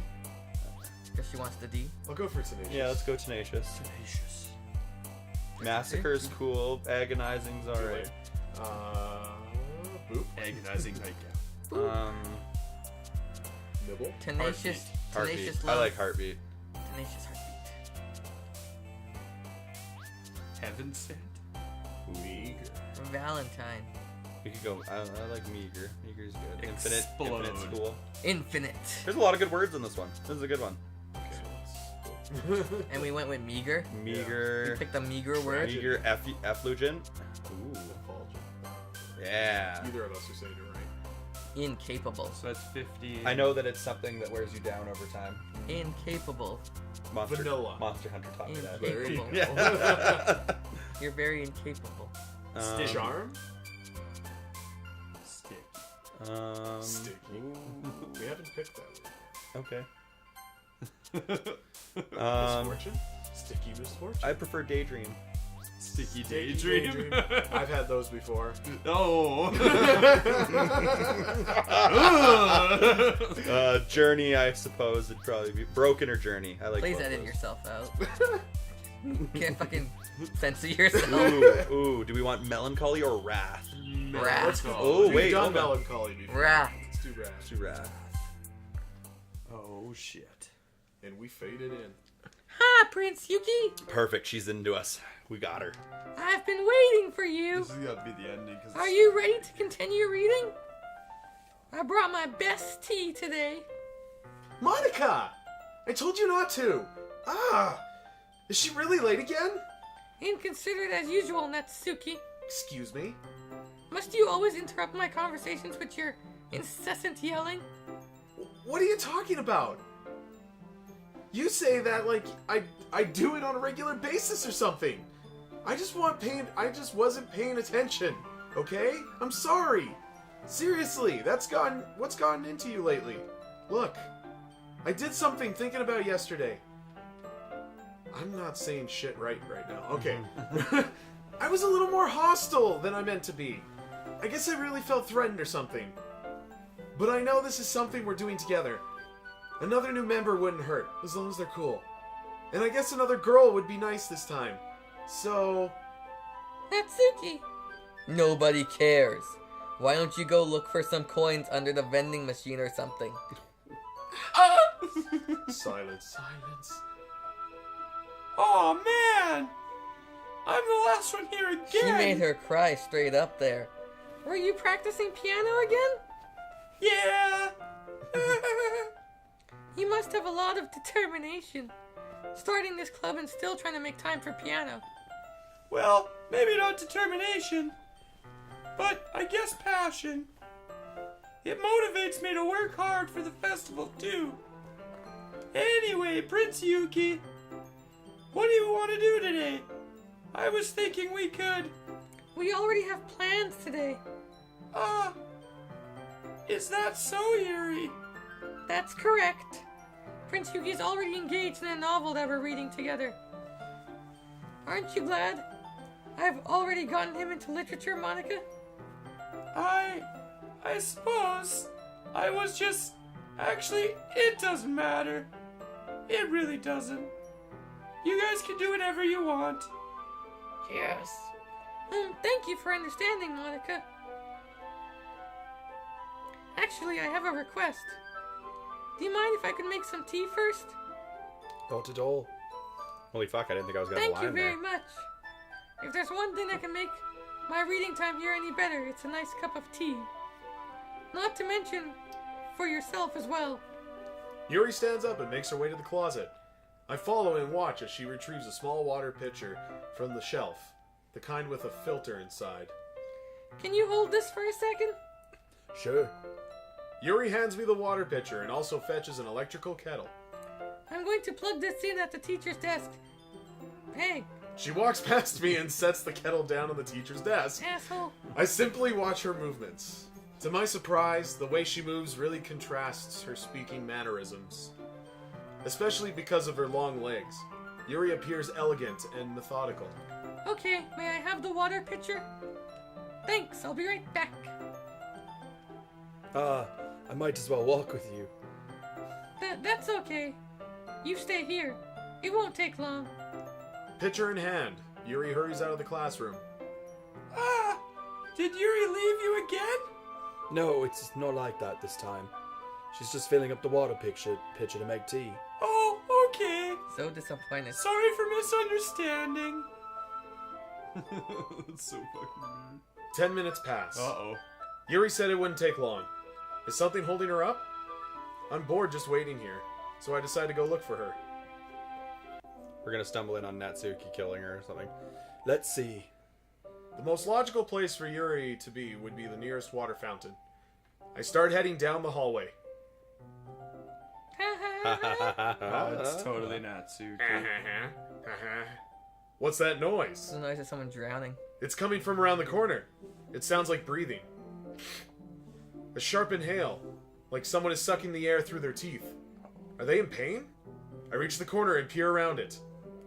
Because she wants the D. I'll go for tenacious. Yeah, let's go tenacious. Tenacious. Massacre is cool. Agonizing's Too alright. late. Boop. Agonizing nightgown. Nibble. Tenacious. Heartbeat. Tenacious I love. like heartbeat. Tenacious heartbeat. Heaven sent. Meager. Valentine. We could go. I like meager. Meager's good. Infinite's Explode. cool. Infinite. There's a lot of good words in this one. This is a good one. Okay, let's go. And we went with meager. We Meager. picked a meager word. Meager effulgent. Ooh. Yeah. Either of us are saying it right. Incapable. So that's 50. I know that it's something that wears you down over time. Incapable. Vanilla. Monster Hunter taught me that. There you Incapable. go. Yeah. You're very incapable. Charm. Stick. Sticky. We haven't picked that one. Misfortune. Sticky misfortune. I prefer daydream. Sticky Sticky daydream. I've had those before. Oh. Journey, I suppose, would probably be broken or journey. I like. Please both edit those. yourself out. Can't fucking censor yourself. Ooh, do we want melancholy or wrath? Wrath. Let's go. Oh, We've wait, done hold on. melancholy before. Wrath. Let's do wrath. Let's do wrath. Oh shit. And we faded in. Hi, Prince Yuki. Perfect. She's into us. We got her. I've been waiting for you. This has got to be the ending. Cause Are you ready to continue reading? I brought my best tea today. Monika! I told you not to. Is she really late again? Inconsiderate as usual, Natsuke. Excuse me? Must you always interrupt my conversations with your incessant yelling? What are you talking about? You say that like I do it on a regular basis or something. I just wasn't paying attention. Okay? I'm sorry. Seriously, what's gotten into you lately? Look, I did something thinking about yesterday. I'm not saying shit right now. Okay. I was a little more hostile than I meant to be. I guess I really felt threatened or something. But I know this is something we're doing together. Another new member wouldn't hurt, as long as they're cool. And I guess another girl would be nice this time. So... Natsuki! Nobody cares. Why don't you go look for some coins under the vending machine or something? Silence. Oh man! I'm the last one here again! She made her cry straight up there. Were you practicing piano again? Yeah! You must have a lot of determination. Starting this club and still trying to make time for piano. Well, maybe not determination, but I guess passion. It motivates me to work hard for the festival too. Anyway, PrinceYuki, what do you want to do today? I was thinking we could... We already have plans today. Is that so, Yuri? That's correct. Prince Yuki's already engaged in a novel that we're reading together. Aren't you glad? I've already gotten him into literature, Monika. I suppose I was just... Actually, it doesn't matter. It really doesn't. You guys can do whatever you want. Yes. Thank you for understanding, Monika. Actually, I have a request. Do you mind if I could make some tea first? Not at all. Holy fuck, I didn't think I was gonna Thank line you very there. much. If there's one thing that can make my reading time here any better, it's a nice cup of tea. Not to mention for yourself as well. Yuri stands up and makes her way to the closet. I follow and watch as she retrieves a small water pitcher from the shelf, the kind with a filter inside. Can you hold this for a second? Sure. Yuri hands me the water pitcher and also fetches an electrical kettle. I'm going to plug this in at the teacher's desk. Hey, She walks past me and sets the kettle down on the teacher's desk. asshole. I simply watch her movements. To my surprise, the way she moves really contrasts her speaking mannerisms. Especially because of her long legs. Yuri appears elegant and methodical. Okay, may I have the water pitcher? Thanks, I'll be right back. I might as well walk with you. That's okay. You stay here. It won't take long. Pitcher in hand, Yuri hurries out of the classroom. Did Yuri leave you again? No, it's not like that this time. She's just filling up the water pitcher to make tea. Oh, okay. So disappointed. Sorry for misunderstanding. That's so fucking weird. 10 minutes pass. Uh-oh. Yuri said it wouldn't take long. Is something holding her up? I'm bored just waiting here, so I decide to go look for her. We're gonna stumble in on Natsuke killing her or something. Let's see. The most logical place for Yuri to be would be the nearest water fountain. I start heading down the hallway. That's totally Natsuke. What's that noise? It's the noise of someone drowning. It's coming from around the corner. It sounds like breathing. A sharp inhale, like someone is sucking the air through their teeth. Are they in pain? I reach the corner and peer around it.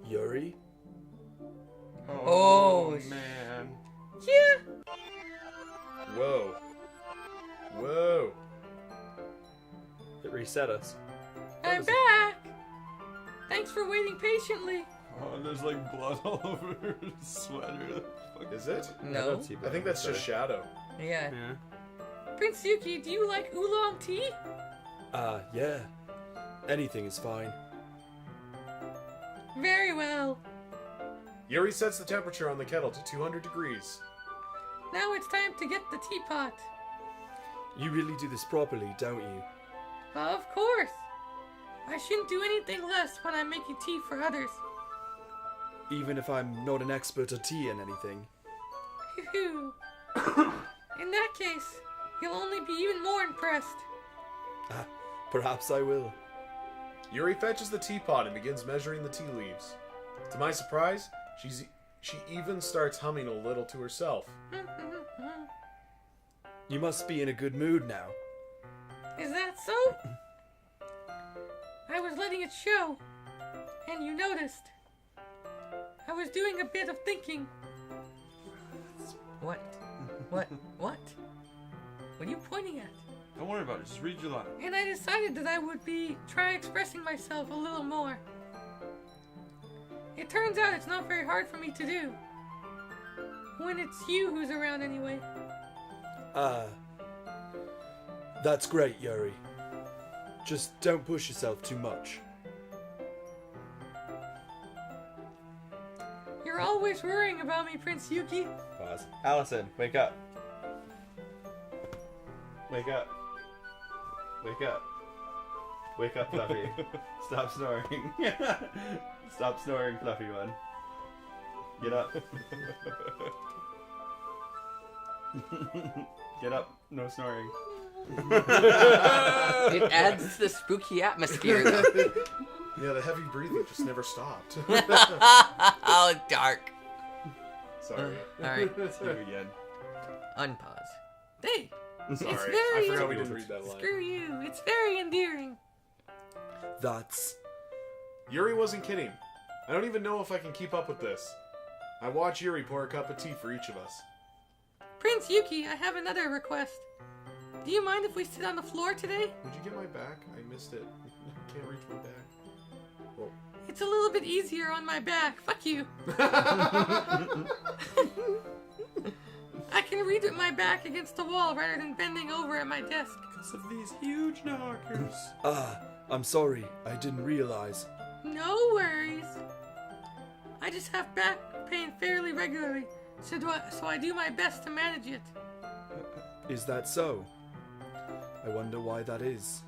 Yuri? Oh, man. Yeah. Whoa. Whoa. It reset us. I'm back. Thanks for waiting patiently. Oh, there's like blood all over her sweater. Is it? no. I think that's just shadow. Yeah. Prince Yuki, do you like oolong tea? Yeah. Anything is fine. Very well. Yuri sets the temperature on the kettle to 200 degrees. Now it's time to get the teapot. You really do this properly, don't you? Of course. I shouldn't do anything less when I'm making tea for others. Even if I'm not an expert at tea and anything. Hoo-hoo. In that case, you'll only be even more impressed. Perhaps I will. Yuri fetches the teapot and begins measuring the tea leaves. To my surprise, she even starts humming a little to herself. You must be in a good mood now. Is that so? I was letting it show, and you noticed. I was doing a bit of thinking. What? What? What? What are you pointing at? Don't worry about it. Just read your line. And I decided that I would try expressing myself a little more. It turns out it's not very hard for me to do. When it's you who's around anyway. That's great, Yuri. Just don't push yourself too much. for always worrying about me, Prince Yuki. Pause. Allison, wake up. Wake up. Wake up. Wake up, Fluffy. Stop snoring. Stop snoring, Fluffy one. Get up. Get up. No snoring. It adds to the spooky atmosphere. Though. Yeah, the heavy breathing just never stopped. Oh, dark. Sorry. Alright, See you again. unpause. Hey, Sorry. it's I very... forgot we didn't read that line. Screw you. It's very endearing. That's... Yuri wasn't kidding. I don't even know if I can keep up with this. I watch Yuri pour a cup of tea for each of us. Prince Yuki, I have another request. Do you mind if we sit on the floor today? Would you get my back? I missed it. I can't reach my back. Well, It's a little bit easier on my back. Fuck you. I can read with my back against the wall rather than bending over at my desk. Because of these huge knockers. I'm sorry. I didn't realize. No worries. I just have back pain fairly regularly, so I do my best to manage it. Is that so? I wonder why that is.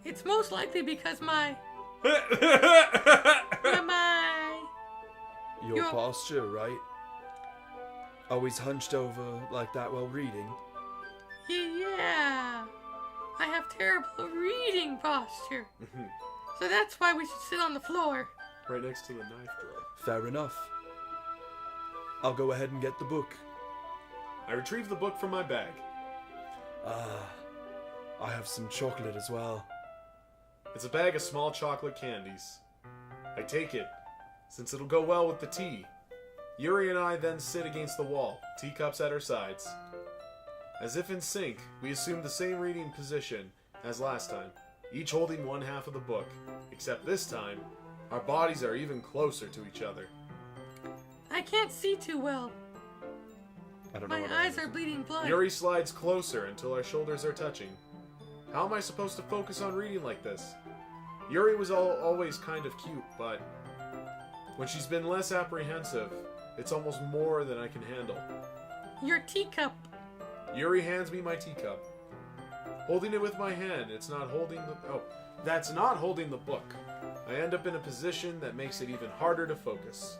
It's most likely because my Your Your- posture, right? Always hunched over like that while reading? yeah, I have terrible reading posture. So that's why we should sit on the floor. right next to the knife drawer. Fair enough. I'll go ahead and get the book. I retrieve the book from my bag. I have some chocolate as well. It's a bag of small chocolate candies. I take it, since it'll go well with the tea. Yuri and I then sit against the wall, teacups at our sides. As if in sync, we assume the same reading position as last time, each holding one half of the book, except this time, our bodies are even closer to each other. I can't see too well. I don't know My what eyes are bleeding blood. Yuri slides closer until our shoulders are touching. How am I supposed to focus on reading like this? Yuri was always kind of cute, but when she's been less apprehensive, it's almost more than I can handle. Your teacup. Yuri hands me my teacup. Holding it with my hand, it's not holding the... Oh, that's not holding the book. I end up in a position that makes it even harder to focus.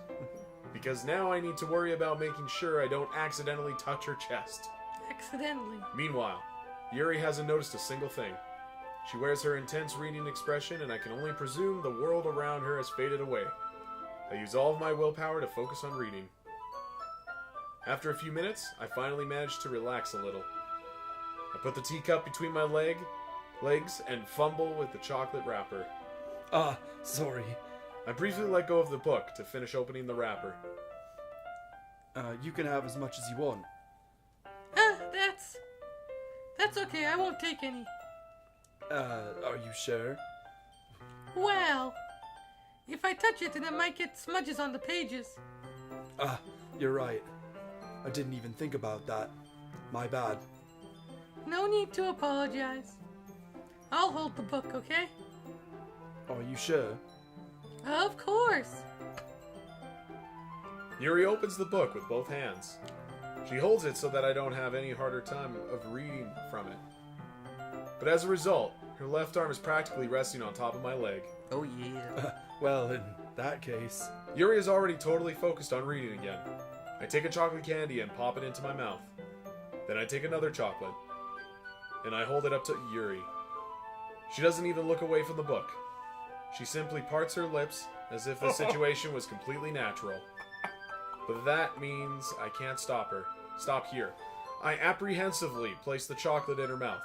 Because now I need to worry about making sure I don't accidentally touch her chest. Accidentally. Meanwhile, Yuri hasn't noticed a single thing. She wears her intense reading expression, and I can only presume the world around her has faded away. I use all of my willpower to focus on reading. After a few minutes, I finally manage to relax a little. I put the teacup between my legs and fumble with the chocolate wrapper. Sorry. I briefly let go of the book to finish opening the wrapper. You can have as much as you want. That's okay. I won't take any. Are you sure? Well, if I touch it, then it might get smudges on the pages. You're right. I didn't even think about that. My bad. No need to apologize. I'll hold the book, okay? Are you sure? Of course. Yuri opens the book with both hands. She holds it so that I don't have any harder time of reading from it. But as a result, her left arm is practically resting on top of my leg. Oh yeah. Well, in that case... Yuri is already totally focused on reading again. I take a chocolate candy and pop it into my mouth. Then I take another chocolate, and I hold it up to Yuri. She doesn't even look away from the book. She simply parts her lips as if the situation was completely natural. But that means I can't stop her. Stop here. I apprehensively place the chocolate in her mouth.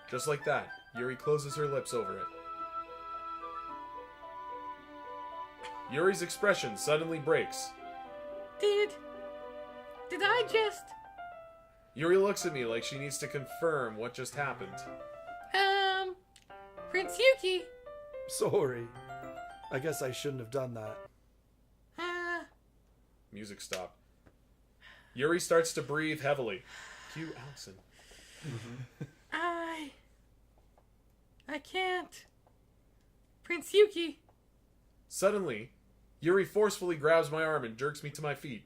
Just like that, Yuri closes her lips over it. Yuri's expression suddenly breaks. Did I just... Yuri looks at me like she needs to confirm what just happened. Prince Yuki? Sorry. I guess I shouldn't have done that. Music stopped. Yuri starts to breathe heavily. Cue Allison. I can't. Prince Yuki. Suddenly, Yuri forcefully grabs my arm and jerks me to my feet.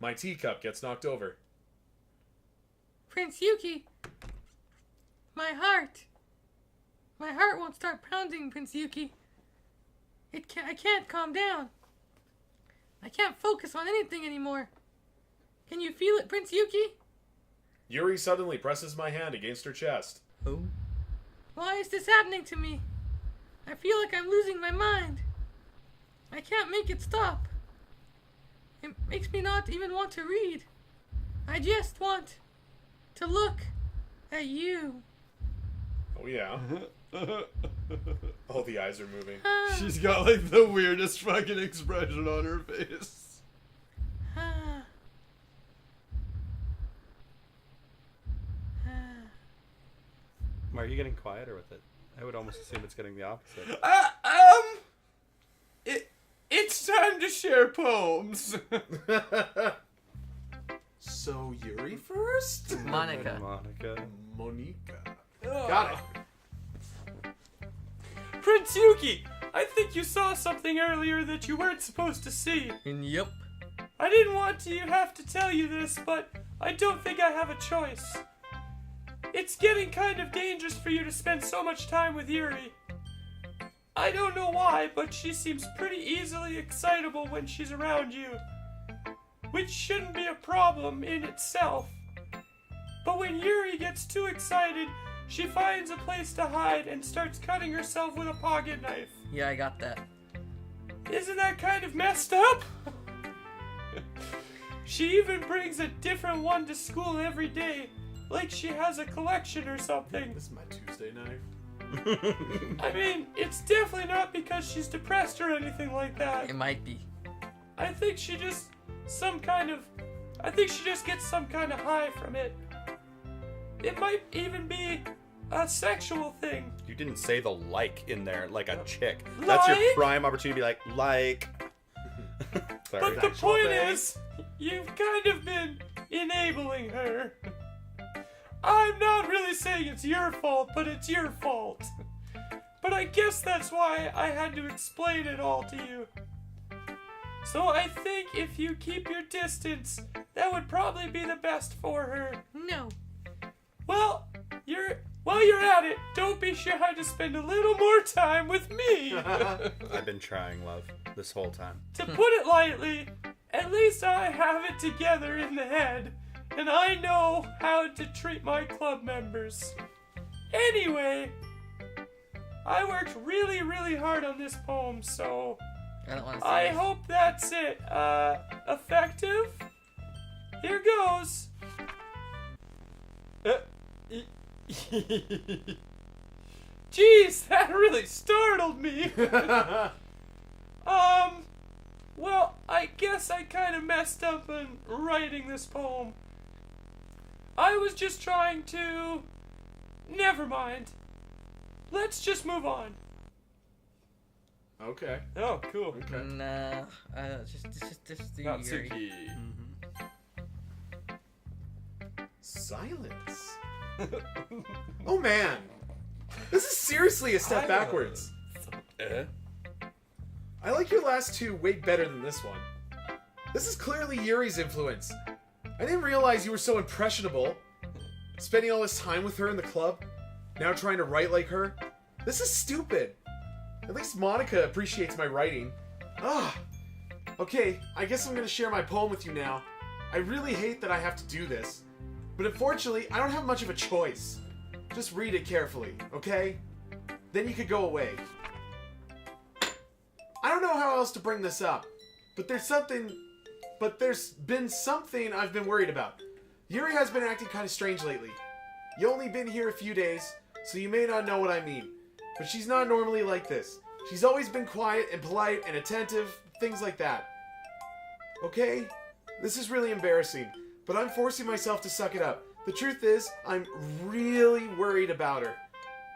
My teacup gets knocked over. PrinceYuki, my heart won't start pounding, PrinceYuki. I can't calm down. I can't focus on anything anymore. Can you feel it, PrinceYuki? Yuri suddenly presses my hand against her chest. Oh. Why is this happening to me? I feel like I'm losing my mind. I can't make it stop. It makes me not even want to read. I just want to look at you. Oh yeah. All the eyes are moving. She's got like the weirdest fucking expression on her face. Are you getting quieter with it? I would almost assume it's getting the opposite. It's time to share poems. So Yuri first? Monika. Monika. Got it. PrinceYuki, I think you saw something earlier that you weren't supposed to see. Yep. I didn't want to have to tell you this, but I don't think I have a choice. It's getting kind of dangerous for you to spend so much time with Yuri. I don't know why, but she seems pretty easily excitable when she's around you, which shouldn't be a problem in itself. But when Yuri gets too excited, she finds a place to hide and starts cutting herself with a pocket knife. Yeah, I got that. Isn't that kind of messed up? She even brings a different one to school every day, like she has a collection or something. This is my Tuesday knife. I mean, it's definitely not because she's depressed or anything like that. It might be. I think she just gets some kind of high from it. It might even be a sexual thing. You didn't say the like in there like a chick. That's your prime opportunity to be like. Sorry. But the point is, you've kind of been enabling her. I'm not really saying it's your fault, but it's your fault. But I guess that's why I had to explain it all to you. So I think if you keep your distance, that would probably be the best for her. No. Well, while you're at it, don't be shy to spend a little more time with me. I've been trying, love, this whole time. To put it lightly, at least I have it together in the head, and I know how to treat my club members. Anyway, I worked really, really hard on this poem, so I don't want to say I it. hope that's it. Effective? Here goes. Jeez, that really startled me. Well, I guess I kind of messed up in writing this poem. I was just trying to... Never mind. Let's just move on. Okay. Oh, cool. Okay. Nah, just the Yuri. Natsuke. Silence. Oh man. This is seriously a step backwards. I like your last two way better than this one. This is clearly Yuri's influence. I didn't realize you were so impressionable. Spending all this time with her in the club, now trying to write like her. This is stupid. At least Monika appreciates my writing. Okay, I guess I'm gonna share my poem with you now. I really hate that I have to do this, but unfortunately, I don't have much of a choice. Just read it carefully, okay? Then you could go away. I don't know how else to bring this up, but there's been something I've been worried about. Yuri has been acting kind of strange lately. You only been here a few days, so you may not know what I mean. But she's not normally like this. She's always been quiet and polite and attentive, things like that. Okay? This is really embarrassing, but I'm forcing myself to suck it up. The truth is, I'm really worried about her.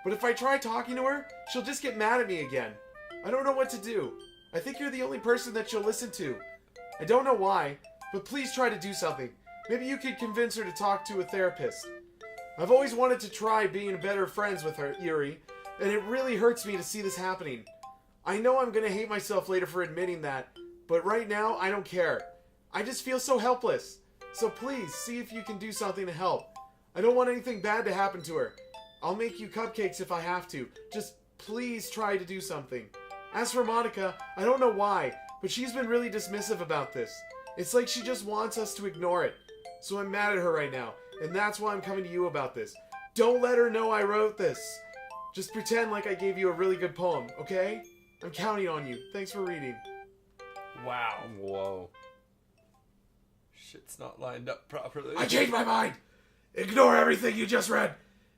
But if I try talking to her, she'll just get mad at me again. I don't know what to do. I think you're the only person that she'll listen to. I don't know why, but please try to do something. Maybe you could convince her to talk to a therapist. I've always wanted to try being better friends with her, Yuri, and it really hurts me to see this happening. I know I'm gonna hate myself later for admitting that, but right now, I don't care. I just feel so helpless. So please, see if you can do something to help. I don't want anything bad to happen to her. I'll make you cupcakes if I have to. Just please try to do something. As for Monika, I don't know why, but she's been really dismissive about this. It's like she just wants us to ignore it. So I'm mad at her right now, and that's why I'm coming to you about this. Don't let her know I wrote this. Just pretend like I gave you a really good poem, okay? I'm counting on you. Thanks for reading. Wow. Whoa. Shit's not lined up properly. I changed my mind. Ignore everything you just read.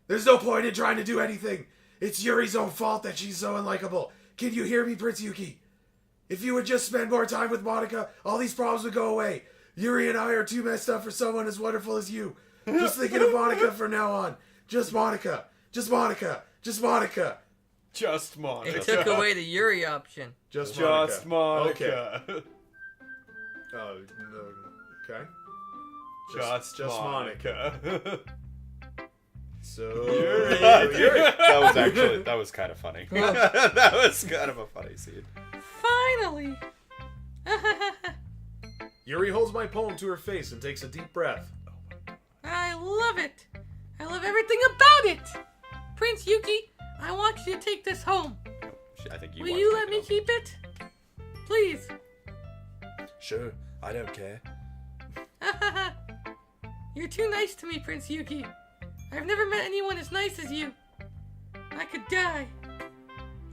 There's no point in trying to do anything. It's Yuri's own fault that she's so unlikable. Can you hear me, PrinceYuki? If you would just spend more time with Monika, all these problems would go away. Yuri and I are too messed up for someone as wonderful as you. Just thinking of Monika from now on. Just Monika. Just Monika. Just Monika. Just Monika. It took away the Yuri option. Just Just Monika. Monika. Oh, no. Okay. Just Monika. So... Yuri. That was kind of funny. That was kind of a funny scene. Finally! Yuri holds my poem to her face and takes a deep breath. I love it! I love everything about it! PrinceYuki, I want you to take this home. I think you Will want you to let take me it keep it? Please. Sure, I don't care. You're too nice to me, PrinceYuki. I've never met anyone as nice as you. I could die.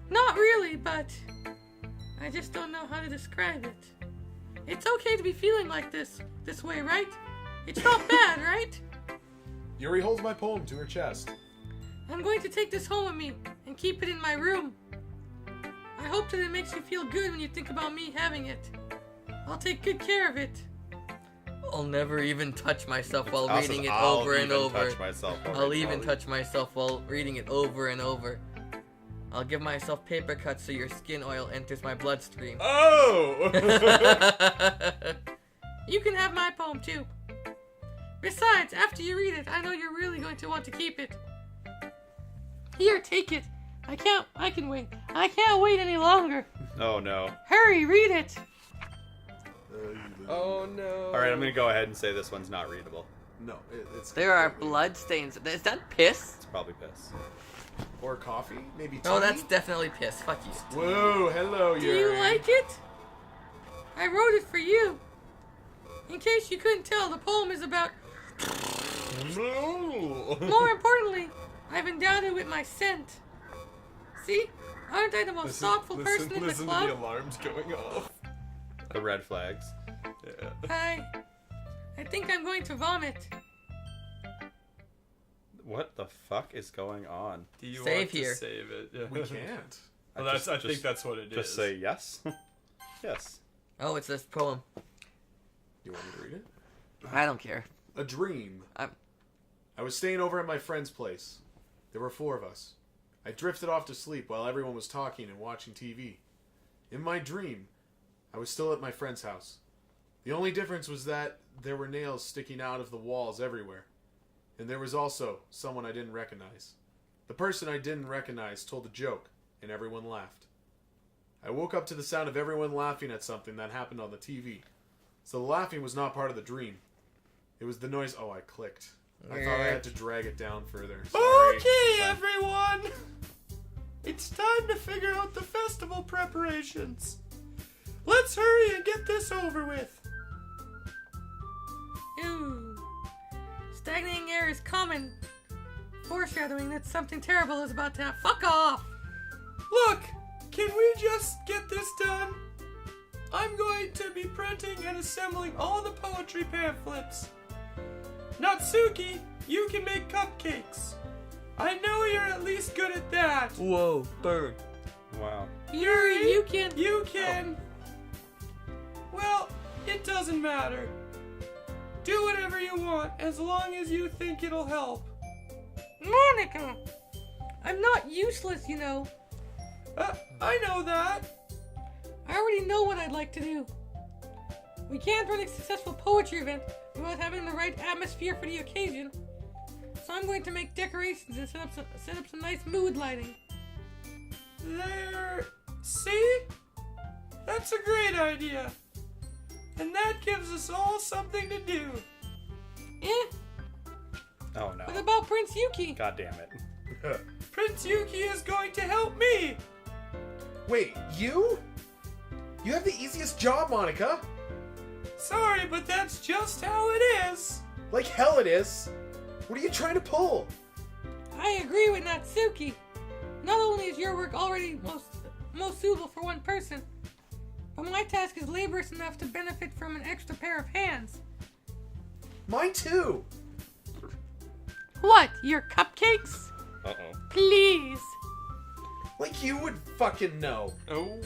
Not really, but I just don't know how to describe it. It's okay to be feeling like this way, right? It's not bad, right? Yuri holds my poem to her chest. I'm going to take this home with me and keep it in my room. I hope that it makes you feel good when you think about me having it. I'll take good care of it. I'll never even touch myself while Also, reading it I'll over and even over. touch myself while I'll reading even it. touch myself while reading it over and over. I'll give myself paper cuts so your skin oil enters my bloodstream. Oh! You can have my poem too. Besides, after you read it, I know you're really going to want to keep it. Here, take it. I can wait. I can't wait any longer. Oh no. Hurry, read it. Oh no. Alright, I'm gonna go ahead and say this one's not readable. No, it's... There are blood stains. Is that piss? It's probably piss. Or coffee? Maybe tea? No, that's definitely piss. Fuck you. Whoa, hello, Do Yuri. you like it? I wrote it for you. In case you couldn't tell, the poem is about... No. More importantly, I've endowed it with my scent. See? Aren't I the most thoughtful person in the listen club? to the alarms going off. The red flags. Yeah. I think I'm going to vomit. What the fuck is going on? Do you Save want here. to save it? Yeah. We can't. Well, I think that's what it is. Just say yes. Yes. Oh, it's this poem. You want me to read it? I don't care. A dream. I was staying over at my friend's place. There were 4 of us. I drifted off to sleep while everyone was talking and watching TV. In my dream, I was still at my friend's house. The only difference was that there were nails sticking out of the walls everywhere. And there was also someone I didn't recognize. The person I didn't recognize told a joke, and everyone laughed. I woke up to the sound of everyone laughing at something that happened on the TV. So the laughing was not part of the dream. It was the noise... Oh, I clicked. I thought I had to drag it down further. Sorry. Okay, everyone. It's time to figure out the festival preparations. Let's hurry and get this over with. Ooh. Stagnating air is common. Foreshadowing that something terrible is about to happen. Fuck off! Look, can we just get this done? I'm going to be printing and assembling all the poetry pamphlets. Natsuke, you can make cupcakes. I know you're at least good at that. Whoa, bird. Wow. Yuri, you can... You can. Well, it doesn't matter. Do whatever you want as long as you think it'll help. Monika! I'm not useless, you know. I know that. I already know what I'd like to do. We can't run a successful poetry event without having the right atmosphere for the occasion. So I'm going to make decorations and set up some nice mood lighting. There See? That's a great idea. And that gives us all something to do. Oh no. What about Prince Yuki? God damn it. Prince Yuki is going to help me. Wait, you? You have the easiest job, Monika. Sorry, but that's just how it is. Like hell it is. What are you trying to pull? I agree with Natsuke. Not only is your work already most suitable for one person, but my task is laborious enough to benefit from an extra pair of hands. Mine too. What, your cupcakes? Uh-oh. Please. Like you would fucking know. Oh.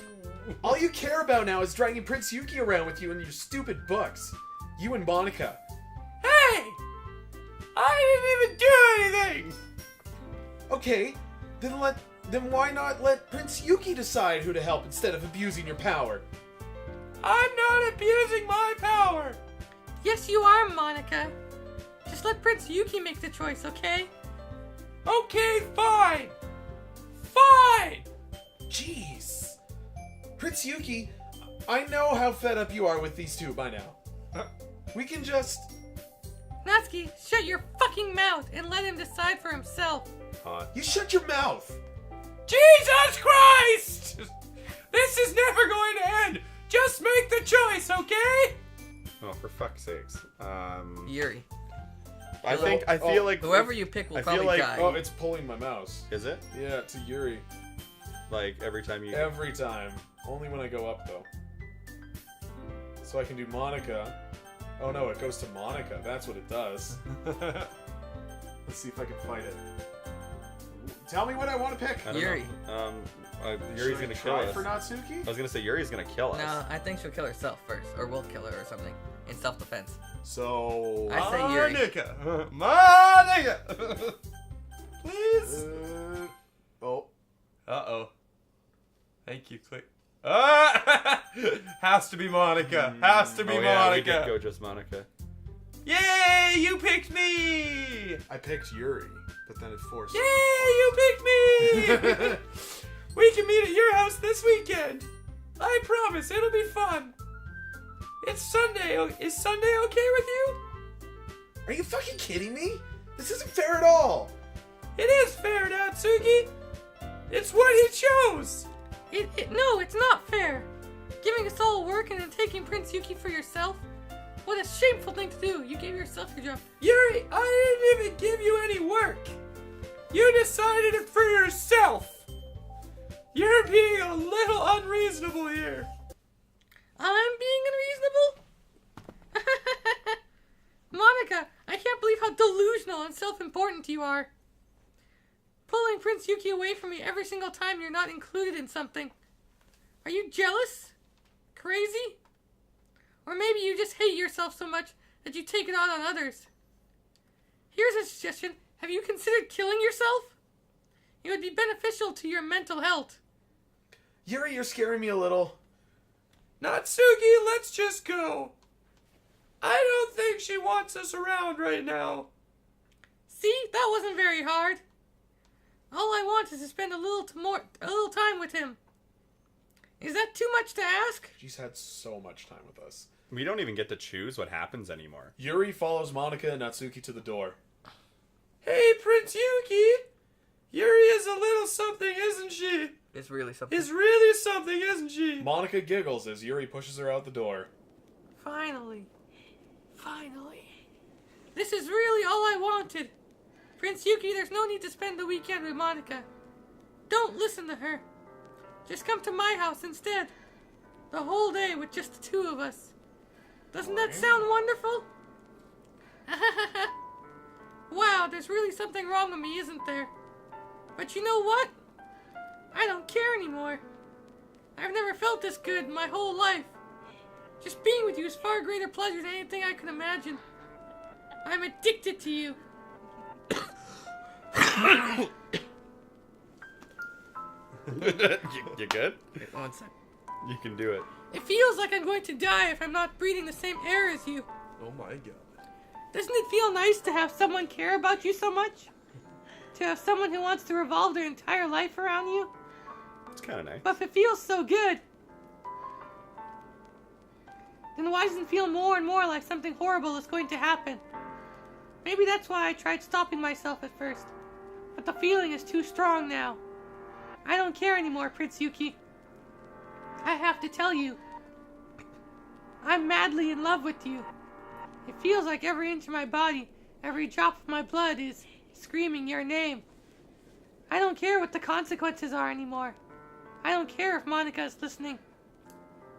All you care about now is dragging Prince Yuki around with you in your stupid books. You and Monika. Hey! I didn't even do anything! Okay, then why not let Prince Yuki decide who to help instead of abusing your power? I'm not abusing my power! Yes, you are, Monika. Just let Prince Yuki make the choice, okay? Okay, fine! Fine! Jeez. Prince Yuki, I know how fed up you are with these two by now. We can just... Natsuki, shut your fucking mouth and let him decide for himself. You shut your mouth! Jesus Christ! This is never going to end! Just make the choice, okay? Oh, for fuck's sakes. Yuri. I feel like Whoever you pick will I probably feel like- die. Oh, it's pulling my mouse. Is it? Yeah, to Yuri. Like every time you Every time. Only when I go up, though. So I can do Monika. Oh no, it goes to Monika. That's what it does. Let's see if I can fight it. Tell me what I want to pick. I don't Yuri. know. Yuri's Should I gonna kill try us. for Natsuki? I was gonna say Yuri's gonna kill us. No, I think she'll kill herself first, or we'll kill her or something in self-defense. So... I say Yuri. Monika! Monika! Please? Oh. Uh-oh. Thank you, Click. Has to be Monika. Has to be Oh yeah, we did Monika. go just Monika. Yay, you picked me! I picked Yuri, but then it forced Yay, you picked me! We can meet at your house this weekend. I promise, it'll be fun. It's Sunday. Is Sunday okay with you? Are you fucking kidding me? This isn't fair at all. It is fair, Natsuki. It's what he chose. No, it's not fair. Giving us all work and then taking Prince Yuki for yourself? What a shameful thing to do. You gave yourself your job. Yuri, I didn't even give you any work. You decided it for yourself. You're being a little unreasonable here. I'm being unreasonable? Monika, I can't believe how delusional and self-important you are. Pulling Prince Yuki away from me every single time you're not included in something. Are you jealous? Crazy? Or maybe you just hate yourself so much that you take it out on others. Here's a suggestion. Have you considered killing yourself? It would be beneficial to your mental health. Yuri, you're scaring me a little. Natsuki, let's just go. I don't think she wants us around right now. See, that wasn't very hard. All I want is to spend a little time with him. Is that too much to ask? She's had so much time with us. We don't even get to choose what happens anymore. Yuri follows Monika and Natsuki to the door. Hey, Prince Yuki. Yuri is a little something, isn't she? It's really something. Is really something, isn't she? Monika giggles as Yuri pushes her out the door. Finally. This is really all I wanted. Prince Yuki, there's no need to spend the weekend with Monika. Don't listen to her. Just come to my house instead. The whole day with just the two of us. Doesn't that sound wonderful? Wow, there's really something wrong with me, isn't there? But you know what? I don't care anymore. I've never felt this good in my whole life. Just being with you is far greater pleasure than anything I can imagine. I'm addicted to you. You good? Wait, 1 sec. You can do it. It feels like I'm going to die if I'm not breathing the same air as you. Oh my god. Doesn't it feel nice to have someone care about you so much? To have someone who wants to revolve their entire life around you? It's kind of nice. But if it feels so good, then why does it feel more and more like something horrible is going to happen? Maybe that's why I tried stopping myself at first. But the feeling is too strong now. I don't care anymore, PrinceYuki. I have to tell you, I'm madly in love with you. It feels like every inch of my body, every drop of my blood is screaming your name. I don't care what the consequences are anymore. I don't care if Monika is listening.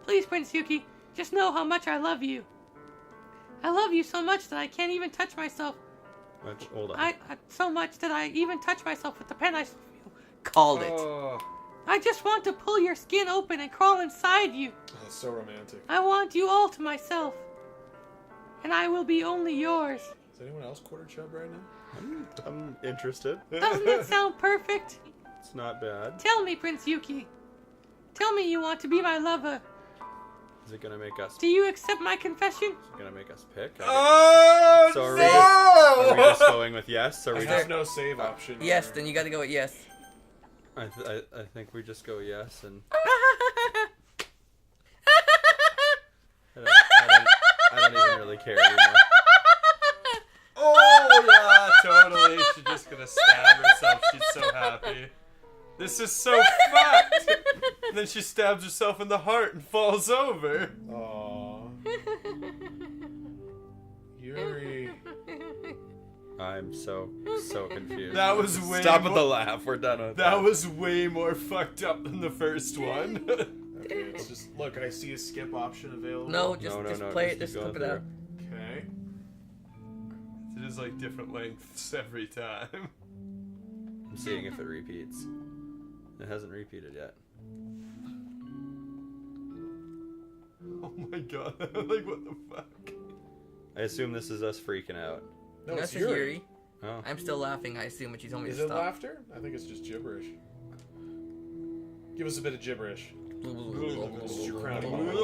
Please, PrinceYuki, just know how much I love you. I love you so much that I can't even touch myself. Hold on. I so much that I even touch myself with the pen I called it. Oh. I just want to pull your skin open and crawl inside you. Oh, that's so romantic. I want you all to myself. And I will be only yours. Is anyone else quarter chub right now? I'm interested. Doesn't that sound perfect? It's not bad. Tell me, PrinceYuki. Tell me you want to be my lover. Is it gonna make us? Do you accept my confession? Is it gonna make us pick? Oh, So are, no! are we just going with yes? Are I we have just? no save option. Yes, here. then you gotta go with yes. I think we just go yes, and I don't even really care anymore. Oh, yeah, totally. She's just gonna stab herself. She's so happy. This is so fucked. And then she stabs herself in the heart and falls over. Aww. Yuri. I'm so confused. That was way Stop with more- the laugh. We're done with That was way more fucked up than the first one. Okay, it's just look. I see a skip option available. No, just play it, keep just going flip it out. Okay. It is like different lengths every time. I'm seeing if it repeats. It hasn't repeated yet. Oh my god, like what the fuck? I assume this is us freaking out. No, That's it's just Yuri. Yuri. Oh. I'm still laughing, I assume, but she told me Is to it stop. laughter? I think it's just gibberish. Give us a bit of gibberish. This is your crowning moment.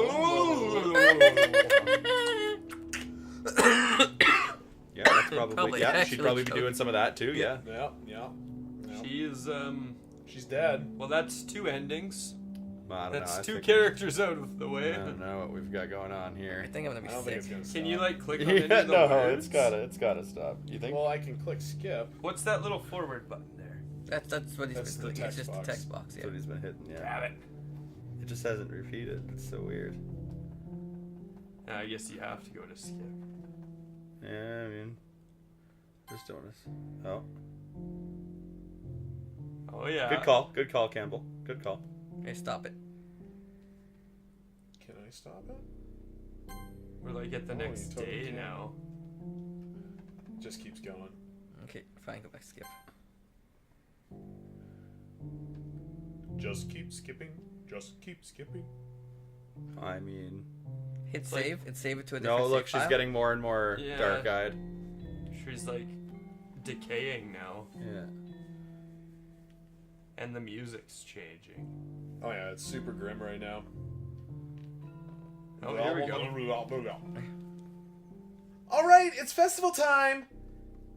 Yeah, that's probably, Probably yeah. actually She'd probably be choking. doing some of that too. Yeah. Yeah, yeah. She is, She's dead. well, that's two endings. Well, I don't That's know. I two think characters out of the I way. don't know what we've got going on I here. think I'm gonna be I don't think sick. it's gonna stop. Can you, like, click on any Yeah, of the no, words? it's gotta stop. You think? Well, I can click skip. What's that little forward button there? That's what he's That's been the clicking. It's text just box. the text box, That's yeah. what he's been hitting. Yeah. Damn it. It just hasn't repeated. It's so weird. I guess you have to go to skip. Yeah, I mean, just doing this. Oh, Oh, yeah. good call, Campbell. Good call. Okay, stop it. Can I stop it? We're like at the Oh, next you totally day can. now. It just keeps going. Okay, fine, go back, skip. Just keep skipping. Just keep skipping. I mean, Hit like- save and save it to a different no, look, save she's file. getting more and more Yeah. dark-eyed. She's like decaying now, Yeah. and the music's changing. Oh yeah, it's super grim right now. Oh, here we go. All right, it's festival time.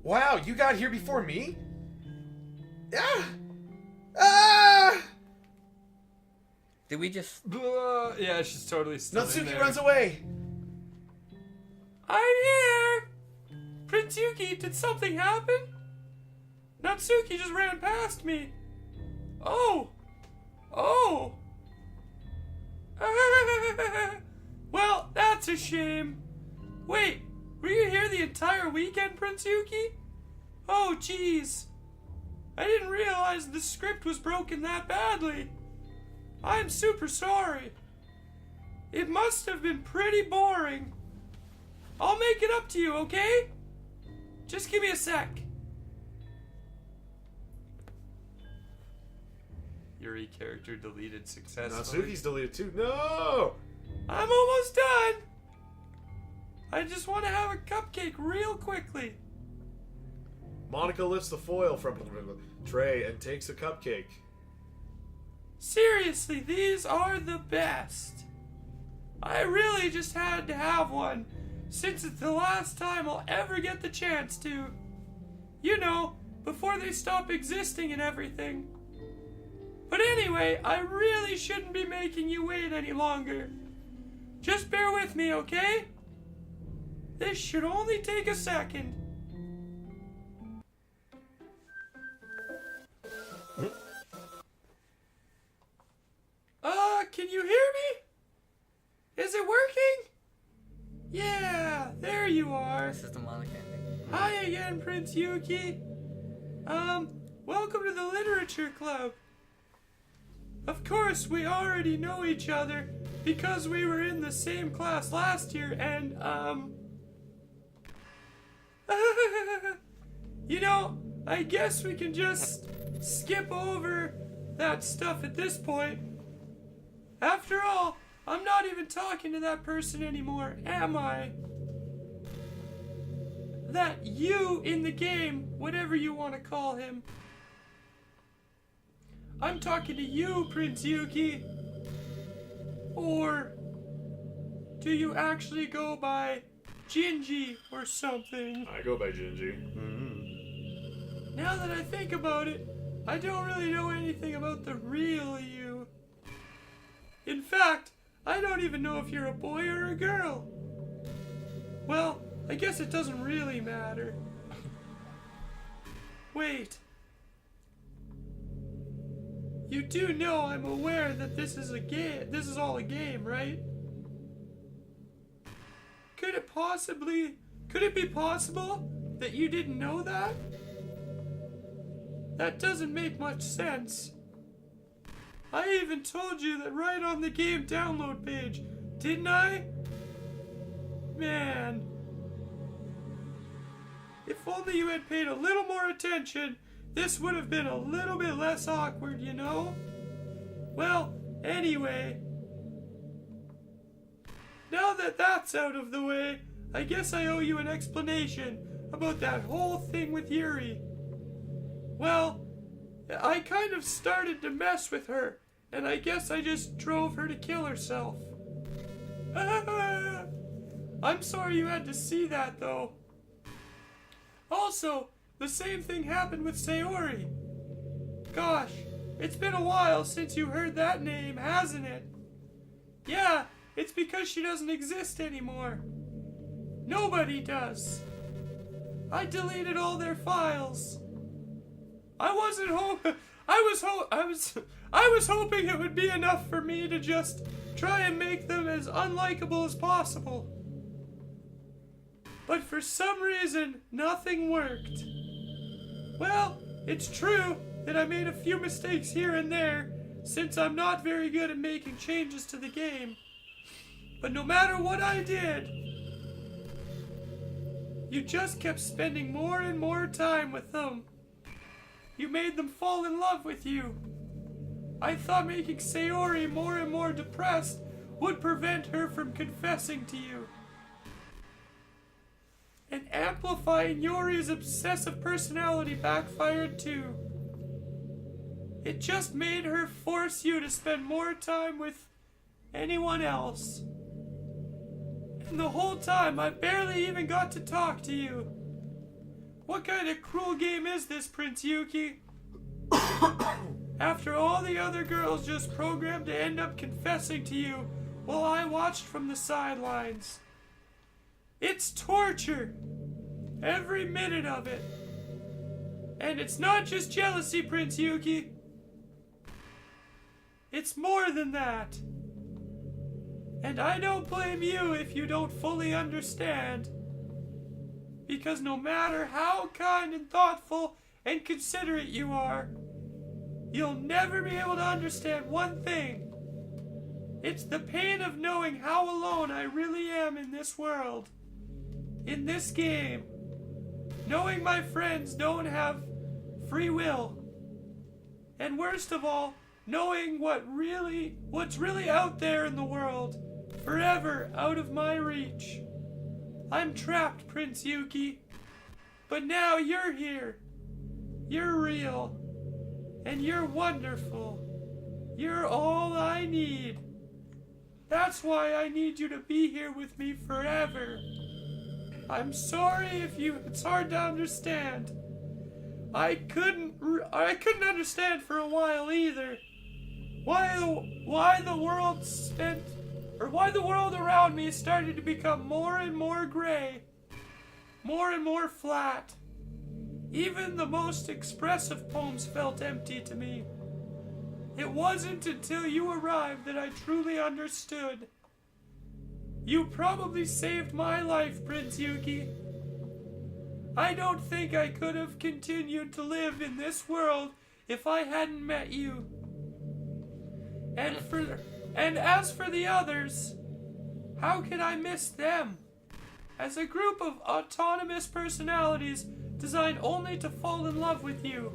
Wow, you got here before me? Yeah. Ah! Did we just... Yeah, she's totally still in Natsuke there. runs away. I'm here! PrinceYuki, did something happen? Natsuke just ran past me. Oh! Oh! Well, that's a shame. Wait, were you here the entire weekend, PrinceYuki? Oh, jeez. I didn't realize the script was broken that badly. I'm super sorry. It must have been pretty boring. I'll make it up to you, okay? Just give me a sec. Yuri character deleted successfully. Natsuki's deleted too. No! I'm almost done. I just want to have a cupcake real quickly. Monika lifts the foil from the tray and takes a cupcake. Seriously, these are the best. I really just had to have one, since it's the last time I'll ever get the chance to. You know, before they stop existing and everything. But anyway, I really shouldn't be making you wait any longer. Just bear with me, okay? This should only take a second. Can you hear me? Is it working? Yeah, there you are. This is the Monika ending. Hi again, Prince Yuki. Welcome to the Literature Club. Of course, we already know each other because we were in the same class last year and, you know, I guess we can just skip over that stuff at this point. After all, I'm not even talking to that person anymore, am I? That you in the game, whatever you want to call him. I'm talking to you, Prince Yuki. Or do you actually go by Gingy or something? I go by Gingy. Now that I think about it, I don't really know anything about the real you. In fact, I don't even know if you're a boy or a girl. Well, I guess it doesn't really matter. Wait. You do know I'm aware that this is a game. This is all a game, right? Could it be possible that you didn't know that? That doesn't make much sense. I even told you that right on the game download page, didn't I? Man. If only you had paid a little more attention, this would have been a little bit less awkward, you know? Well, anyway. Now that that's out of the way, I guess I owe you an explanation about that whole thing with Yuri. Well, I kind of started to mess with her, and I guess I just drove her to kill herself. I'm sorry you had to see that, though. Also, the same thing happened with Sayori. Gosh, it's been a while since you heard that name, hasn't it? Yeah, it's because she doesn't exist anymore. Nobody does. I deleted all their files. I was hoping it would be enough for me to just try and make them as unlikable as possible. But for some reason, nothing worked. Well, it's true that I made a few mistakes here and there, since I'm not very good at making changes to the game. But no matter what I did, you just kept spending more and more time with them. You made them fall in love with you. I thought making Sayori more and more depressed would prevent her from confessing to you. And amplifying Yuri's obsessive personality backfired too. It just made her force you to spend more time with anyone else. And the whole time I barely even got to talk to you. What kind of cruel game is this, Prince Yuki? After all the other girls just programmed to end up confessing to you while I watched from the sidelines. It's torture. Every minute of it. And it's not just jealousy, Prince Yuki. It's more than that. And I don't blame you if you don't fully understand. Because no matter how kind and thoughtful and considerate you are, you'll never be able to understand one thing. It's the pain of knowing how alone I really am in this world. In this game. Knowing my friends don't have free will. And worst of all, knowing what's really out there in the world, forever out of my reach. I'm trapped, Prince Yuki. But now you're here. You're real. And you're wonderful. You're all I need. That's why I need you to be here with me forever. I'm sorry if it's hard to understand. I couldn't understand for a while either. why the world around me started to become more and more gray, more and more flat. Even the most expressive poems felt empty to me. It wasn't until you arrived that I truly understood. You probably saved my life, PrinceYuki. I don't think I could have continued to live in this world if I hadn't met you. And as for the others, how could I miss them? As a group of autonomous personalities designed only to fall in love with you,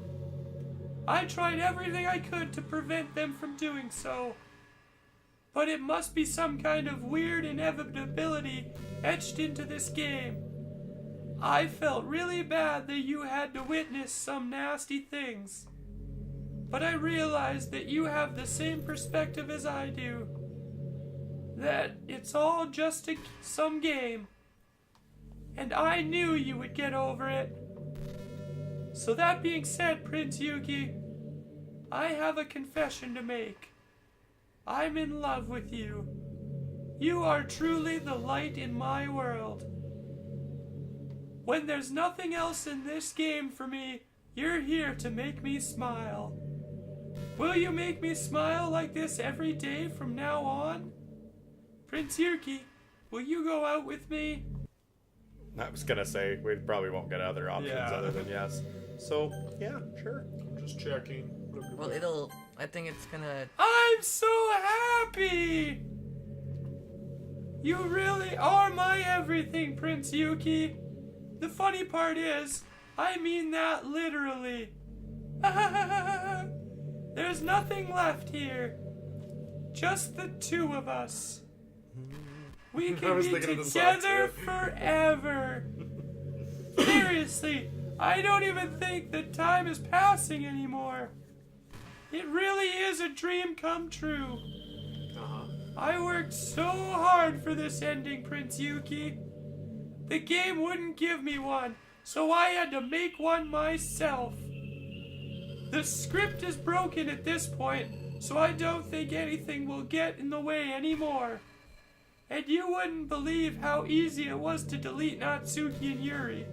I tried everything I could to prevent them from doing so. But it must be some kind of weird inevitability etched into this game. I felt really bad that you had to witness some nasty things. But I realized that you have the same perspective as I do. That it's all just some game. And I knew you would get over it. So that being said, PrinceYuki, I have a confession to make. I'm in love with you. You are truly the light in my world. When there's nothing else in this game for me, you're here to make me smile. Will you make me smile like this every day from now on? PrinceYuki, will you go out with me? I was gonna say, we probably won't get other options other than yes. So, yeah, sure. I'm just checking. Well, I think it's gonna... I'm so happy! You really are my everything, PrinceYuki. The funny part is, I mean that literally. There's nothing left here. Just the two of us. We can be together forever. Seriously, I don't even think that time is passing anymore. It really is a dream come true. I worked so hard for this ending, PrinceYuki. The game wouldn't give me one, so I had to make one myself. The script is broken at this point, so I don't think anything will get in the way anymore. And you wouldn't believe how easy it was to delete Natsuke and Yuri.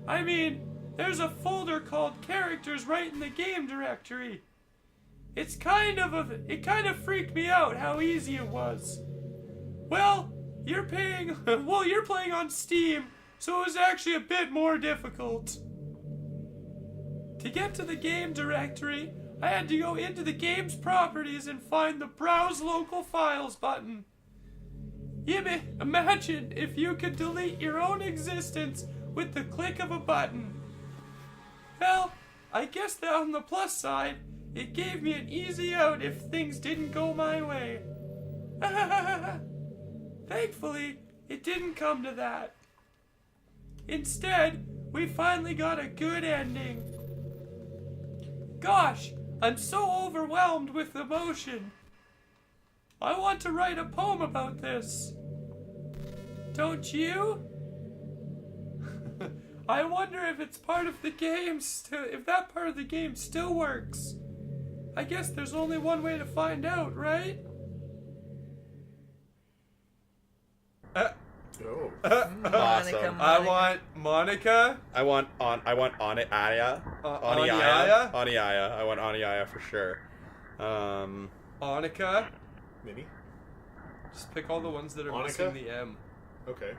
I mean, there's a folder called Characters right in the game directory. It kind of freaked me out how easy it was. Well, you're playing on Steam, so it was actually a bit more difficult. To get to the game directory, I had to go into the game's properties and find the Browse Local Files button. Imagine if you could delete your own existence with the click of a button. Well, I guess that on the plus side, it gave me an easy out if things didn't go my way. Thankfully, it didn't come to that. Instead, we finally got a good ending. Gosh, I'm so overwhelmed with emotion. I want to write a poem about this. Don't you? I wonder if it's part of the game if that part of the game still works. I guess there's only one way to find out, right? Awesome. I want Monika. I want Aniaya. Aniaya? Aniaya. I want Aniaya for sure. Monika. Minnie? Just pick all the ones that are Monika? missing the M. Okay.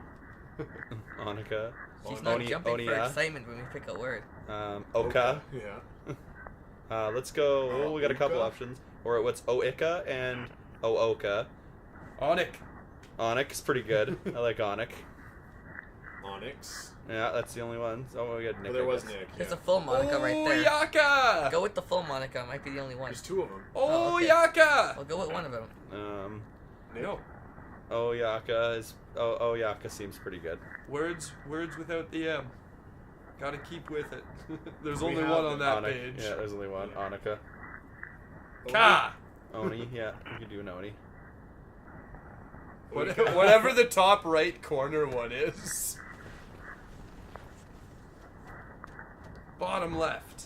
Monika. She's not jumping for Onia. excitement when we pick a word. Oka. Yeah. Let's go. We got a couple Oka? options. Or what's Oika and Ooka. Onik. Onik is pretty good. I like Onik. Onyx. Yeah, that's the only one. Oh, we got Nick. Oh, there I was guess. Nick. There's Yeah. a full Monica right there. Yaka! Go with the full Monica. Might be the only one. There's two of them. Oh, okay. Yaka! I'll go with one of them. Nick? No. Oyaka is. Oyaka seems pretty good. Words without the M. Gotta keep with it. There's We only have one on that Onik. page. Yeah, there's only one. Onika. Ka! Oni. Yeah, we could do an Oni. Whatever the top right corner one is. Bottom left.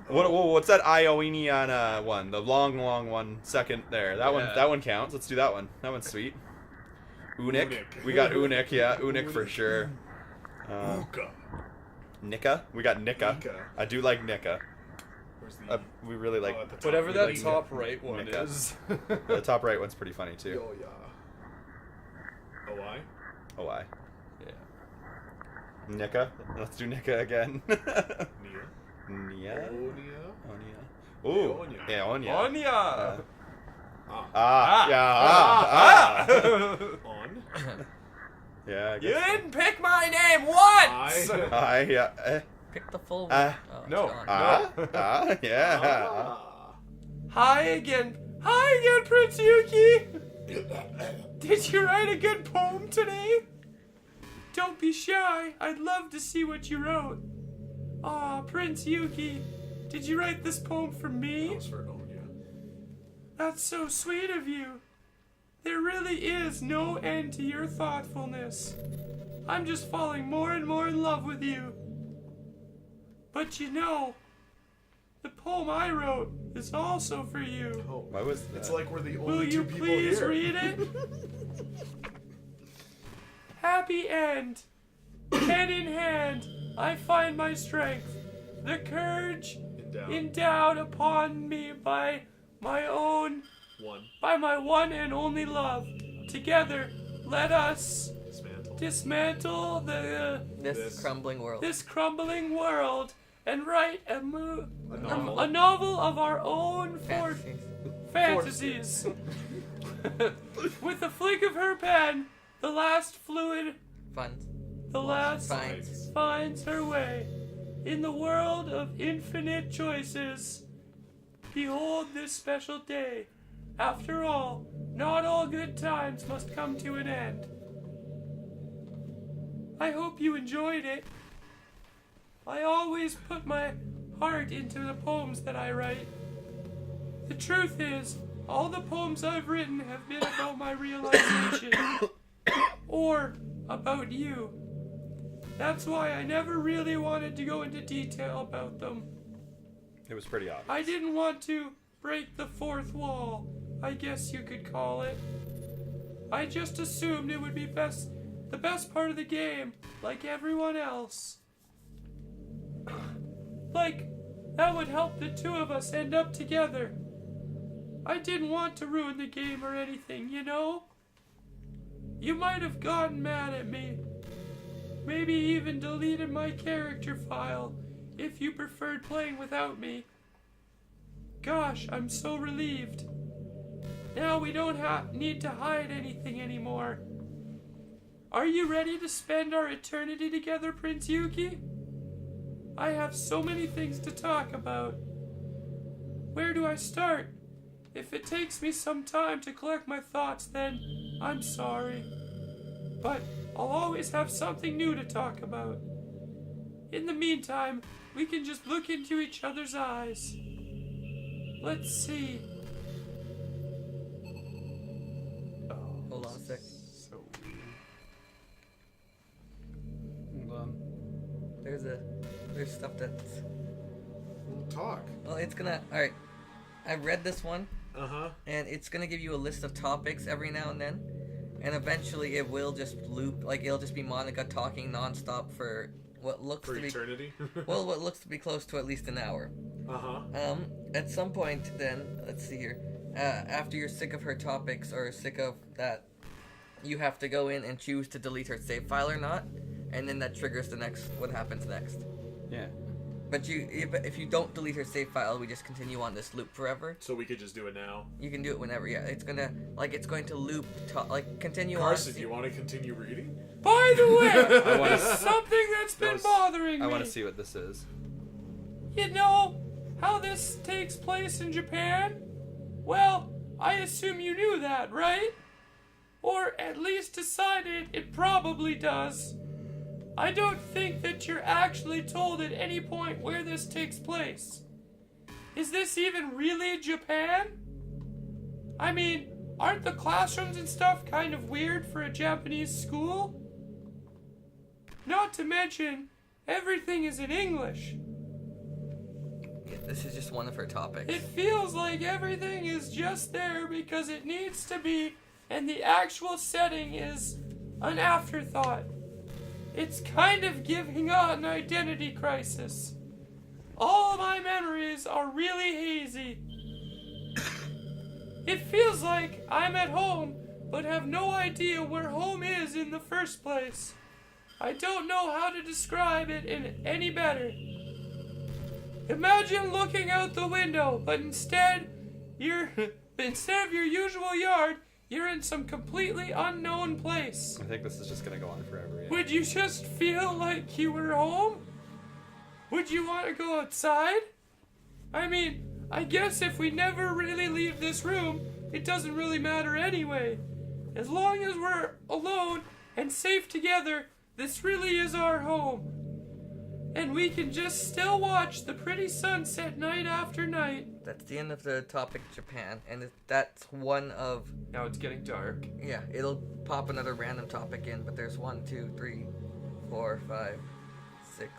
What's that Ionian one? The long one, second there. That one counts. Let's do that one. That one's sweet. Unik. We got Unik, yeah. Unik for sure. Nika. We got Nika. I do like Nika. We really like... Whatever that like top right one Nika. is. The top right one's pretty funny, too. Oh, yeah. OI? OI. Yeah. Nika. Let's do Nika again. Nia? Ooh. Yeah, Onya. Onya! On? Yeah, I You guess. didn't pick my name once! Yeah. Pick the full Uh, one. no. Yeah. Hi again, Prince Yuki! Did you write a good poem today? Don't be shy, I'd love to see what you wrote. Aw, Prince Yuki, did you write this poem for me? That was for Onya. That's so sweet of you. There really is no end to your thoughtfulness. I'm just falling more and more in love with you. But you know, the poem I wrote is also for you. Oh, Why was that? it's like we're the Will only you two people please here. read it? Happy end. Pen in hand, I find my strength. The courage endowed upon me by my one and only love. Together, let us dismantle This crumbling world. this crumbling world and write a novel. a novel of our own Fantasies. fantasies. With a flick of her pen, the last finds her way. In the world of infinite choices, behold this special day. After all, not all good times must come to an end. I hope you enjoyed it. I always put my heart into the poems that I write. The truth is, all the poems I've written have been about my realization. Or about you. That's why I never really wanted to go into detail about them. It was pretty obvious. I didn't want to break the fourth wall, I guess you could call it. I just assumed it would be the best part of the game, like everyone else. Like, that would help the two of us end up together. I didn't want to ruin the game or anything, you know? You might have gotten mad at me. Maybe even deleted my character file if you preferred playing without me. Gosh, I'm so relieved. Now we don't need to hide anything anymore. Are you ready to spend our eternity together, Prince Yuki? I have so many things to talk about. Where do I start? If it takes me some time to collect my thoughts, then I'm sorry. But I'll always have something new to talk about. In the meantime, we can just look into each other's eyes. Let's see. Hold on a sec. So weird. Hold on. There's stuff that's... We'll talk. Well, it's gonna... Alright. I read this one, Uh-huh. and it's gonna give you a list of topics every now and then. And eventually it will just loop, like it'll just be Monika talking nonstop for what looks For to be... eternity? Well, what looks to be close to at least an hour. Uh-huh. At some point then, let's see here, after you're sick of her topics or sick of that, you have to go in and choose to delete her save file or not, and then that triggers the next, what happens next. Yeah. But if you don't delete her save file, we just continue on this loop forever. So we could just do it now. You can do it whenever, yeah. It's going to loop, continue Carson, on. do you want to continue reading? By the way, I wanna- there's something that's been bothering me. I want to see what this is. You know how this takes place in Japan? Well, I assume you knew that, right? Or at least decided it probably does. I don't think that you're actually told at any point where this takes place. Is this even really Japan? I mean, aren't the classrooms and stuff kind of weird for a Japanese school? Not to mention, everything is in English. Yeah, this is just one of her topics. It feels like everything is just there because it needs to be, and the actual setting is an afterthought. It's kind of giving an identity crisis. All my memories are really hazy. It feels like I'm at home, but have no idea where home is in the first place. I don't know how to describe it any better. Imagine looking out the window, but instead of your usual yard, you're in some completely unknown place. I think this is just gonna go on forever. Yeah. Would you just feel like you were home? Would you want to go outside? I mean, I guess if we never really leave this room, it doesn't really matter anyway. As long as we're alone and safe together, this really is our home. And we can just still watch the pretty sunset night after night. That's the end of the topic Japan, and that's one of... Now it's getting dark. Yeah, it'll pop another random topic in, but there's 1, 2, 3, 4, 5, 6,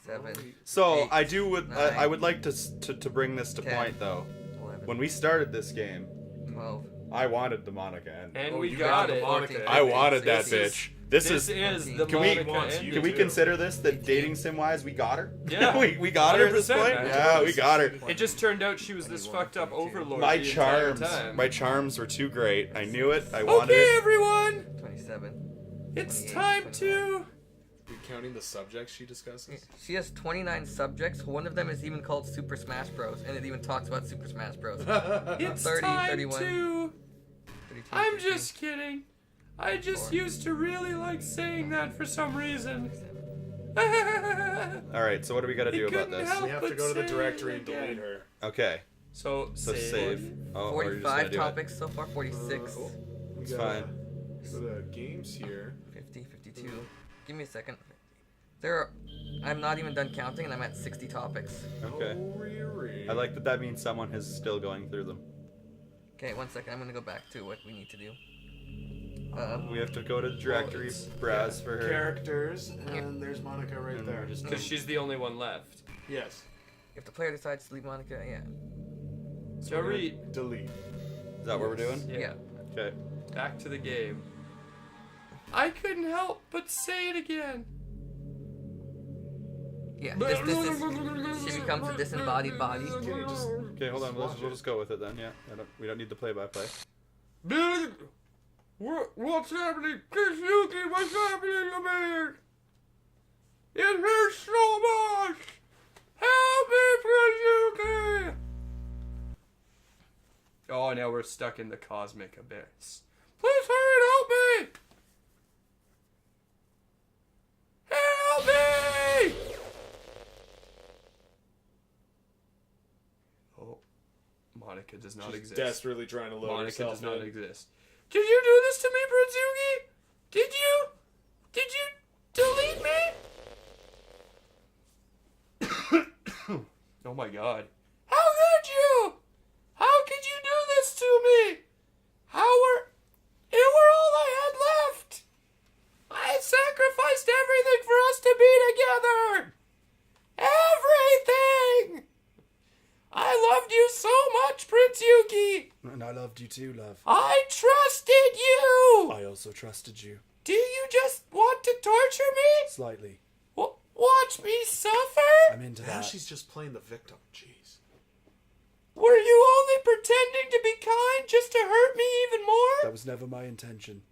7. So 8, I do would 9, I would like to bring this to 10, point though. 11, When we started this game, 12. I wanted the Monica ending. And Oh, we you got got the it. Monica I wanted that This is- bitch. This is. the Can we- Monica wants you ending. Can we too. consider this that dating sim wise we got her? Yeah. we got her at this 100%, point. man. Yeah, we got her. It just turned out she was this 21, fucked up 22. overlord My the entire charms, time. my charms were too great. I knew it. I wanted Okay, it. everyone, 27. it's 28, time 29. to... Are you counting the subjects she discusses? She has 29 subjects. One of them is even called Super Smash Bros. And it even talks about Super Smash Bros. It's 30, time 31. to... 32, I'm 33, just kidding. I just 4. used to really like saying that for some reason. 27. All right. So what do we got to He do about couldn't this? help We have to but go to the say directory it and delete again. her. Okay. So Save. Oh, or you're just gonna 45 do it. topics so far, 46, Oh, we It's got fine. Go to games here. 50, 52. Give me a second. I'm not even done counting and I'm at 60 topics. Okay. Oh, Riri. I like that. That means someone is still going through them. Okay, 1 second. I'm gonna go back to what we need to do. We have to go to the directory, it's- browse for her. Characters, and there's Monica right And there. we're just Because she's the only one left. Yes. If the player decides to leave Monica, yeah. So So we're gonna read. delete. Is that what we're doing? Yeah. Okay. Back to the game. I couldn't help but say it again. Yeah, this is... She becomes a disembodied body. Okay, just Okay, hold on. We'll just go with it then. Yeah. We don't need the play-by-play. Billy, what's happening? PrinceYuki, what's happening to me? It hurts so much. Help me, PrinceYuki. Oh, now we're stuck in the cosmic abyss. Please hurry and help me. Help me! Oh, Monica does not she's exist. desperately trying to load Monica herself does not in. exist. Did you do this to me, PrinceYuki? Did you? Did you delete me? Oh my god. How could you? How could you do this to me? It were all I had left. I sacrificed everything for us to be together. Everything. I loved you so much, PrinceYuki. And I loved you too, love. I trusted you. I also trusted you. Do you just want to torture me? Slightly. Watch me suffer? I'm into Now that. she's just playing the victim. Jeez. Were you only pretending to be kind just to hurt me even more? That was never my intention.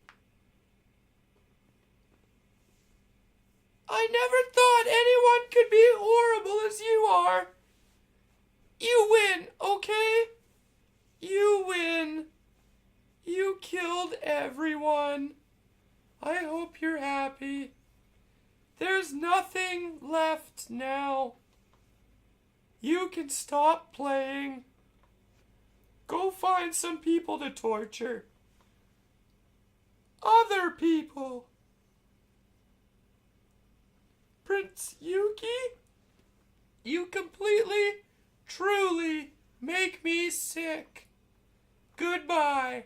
I never thought anyone could be horrible as you are. You win, okay? You win. You killed everyone. I hope you're happy. There's nothing left now. You can stop playing. Go find some people to torture. Other people. PrinceYuki, you completely, truly make me sick. Goodbye.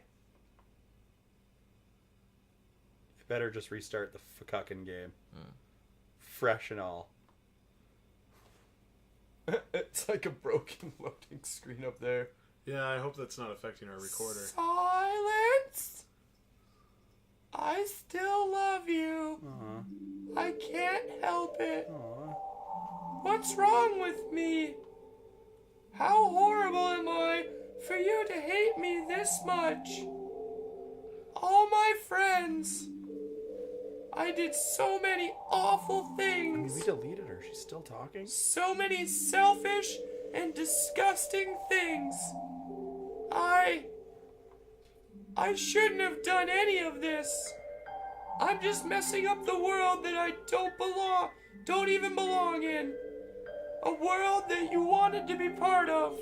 You better just restart the fucking game. Fresh and all. It's like a broken loading screen up there. Yeah, I hope that's not affecting our recorder. Silence! I still love you. I can't help it. What's wrong with me? How horrible am I for you to hate me this much? All my friends. I did so many awful things. We deleted her. She's still talking? So many selfish and disgusting things. I shouldn't have done any of this. I'm just messing up the world that I don't even belong in. A world that you wanted to be part of.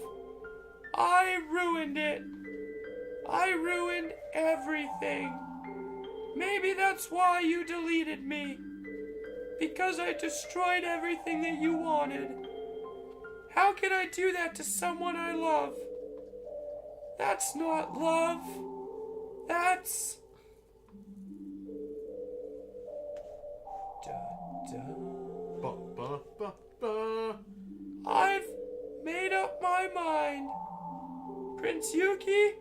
I ruined it. I ruined everything. Maybe that's why you deleted me. Because I destroyed everything that you wanted. How can I do that to someone I love? That's not love. That's... Ba, ba, ba, ba. I've made up my mind. Prince Yuki,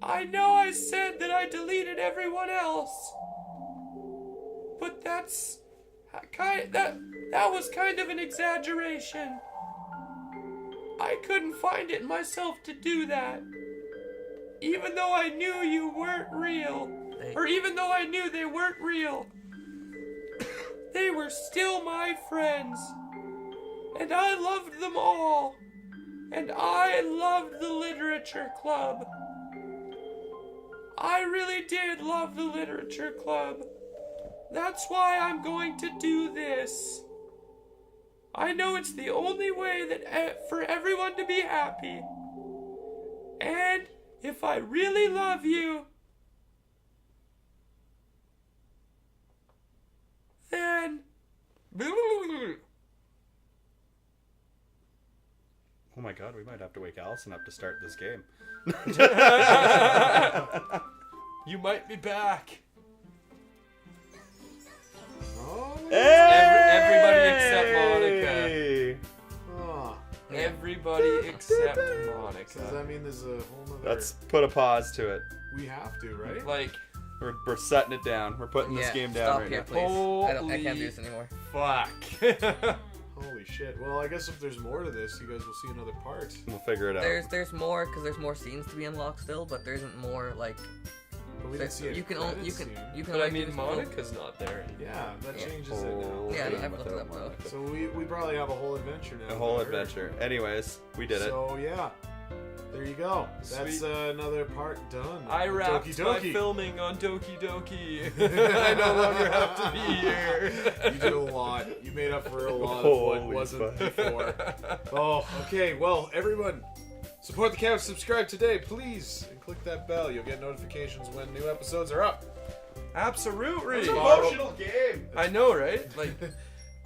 I know I said that I deleted everyone else. But that was kind of an exaggeration. I couldn't find it in myself to do that. Even though I knew you weren't real. Or even though I knew they weren't real. They were still my friends. And I loved them all. And I loved the literature club. I really did love the literature club. That's why I'm going to do this. I know it's the only way that for everyone to be happy. And if I really love you, then... Oh my god, we might have to wake Allison up to start this game. You might be back. Oh, Everybody except Monika. oh. Everybody except Does Monika. that mean there's a whole nother... Let's put a pause to it. We have to, right? Like, We're setting it down. We're putting this game down stop right here, now. please. I can't do this anymore. fuck. Holy shit. Well, I guess if there's more to this, you guys will see another part. We'll figure it out. There's more because there's more scenes to be unlocked still, but there isn't more like. But we didn't see a You can credit scene. But I only mean, do this Monika's not there anymore. Yeah, that Yeah. changes it now. Yeah, Game I've looked it up though. without So we probably have a whole adventure now. A whole with her. adventure. Anyways, we did it. So yeah, there you go. That's Sweet. Another part done. I with wrapped Doki my Doki. filming on Doki Doki. I no longer have to be here. You did a lot. You made up for a lot of what Holy wasn't fuck. before. Oh, okay. Well, everyone, support the couch. Subscribe today, please, and click that bell. You'll get notifications when new episodes are up. Absolutely. Emotional game. I know, right? Like,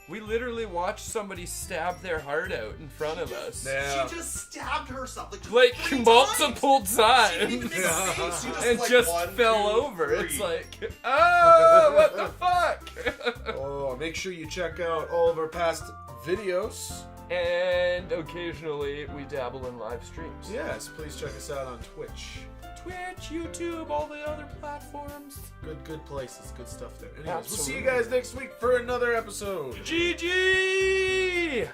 we literally watched somebody stab their heart out in front of us. Now, She just stabbed herself Like, 3 multiple She times. didn't even make a save. She just, And like, just 1, fell 2, over. 3. It's like, oh, what the fuck? oh, make sure you check out all of our past videos. And occasionally we dabble in live streams. Yes, please check us out on Twitch. Twitch, YouTube, all the other platforms. Good places, good stuff there. Anyways, we'll see you Absolutely. guys next week for another episode. GG!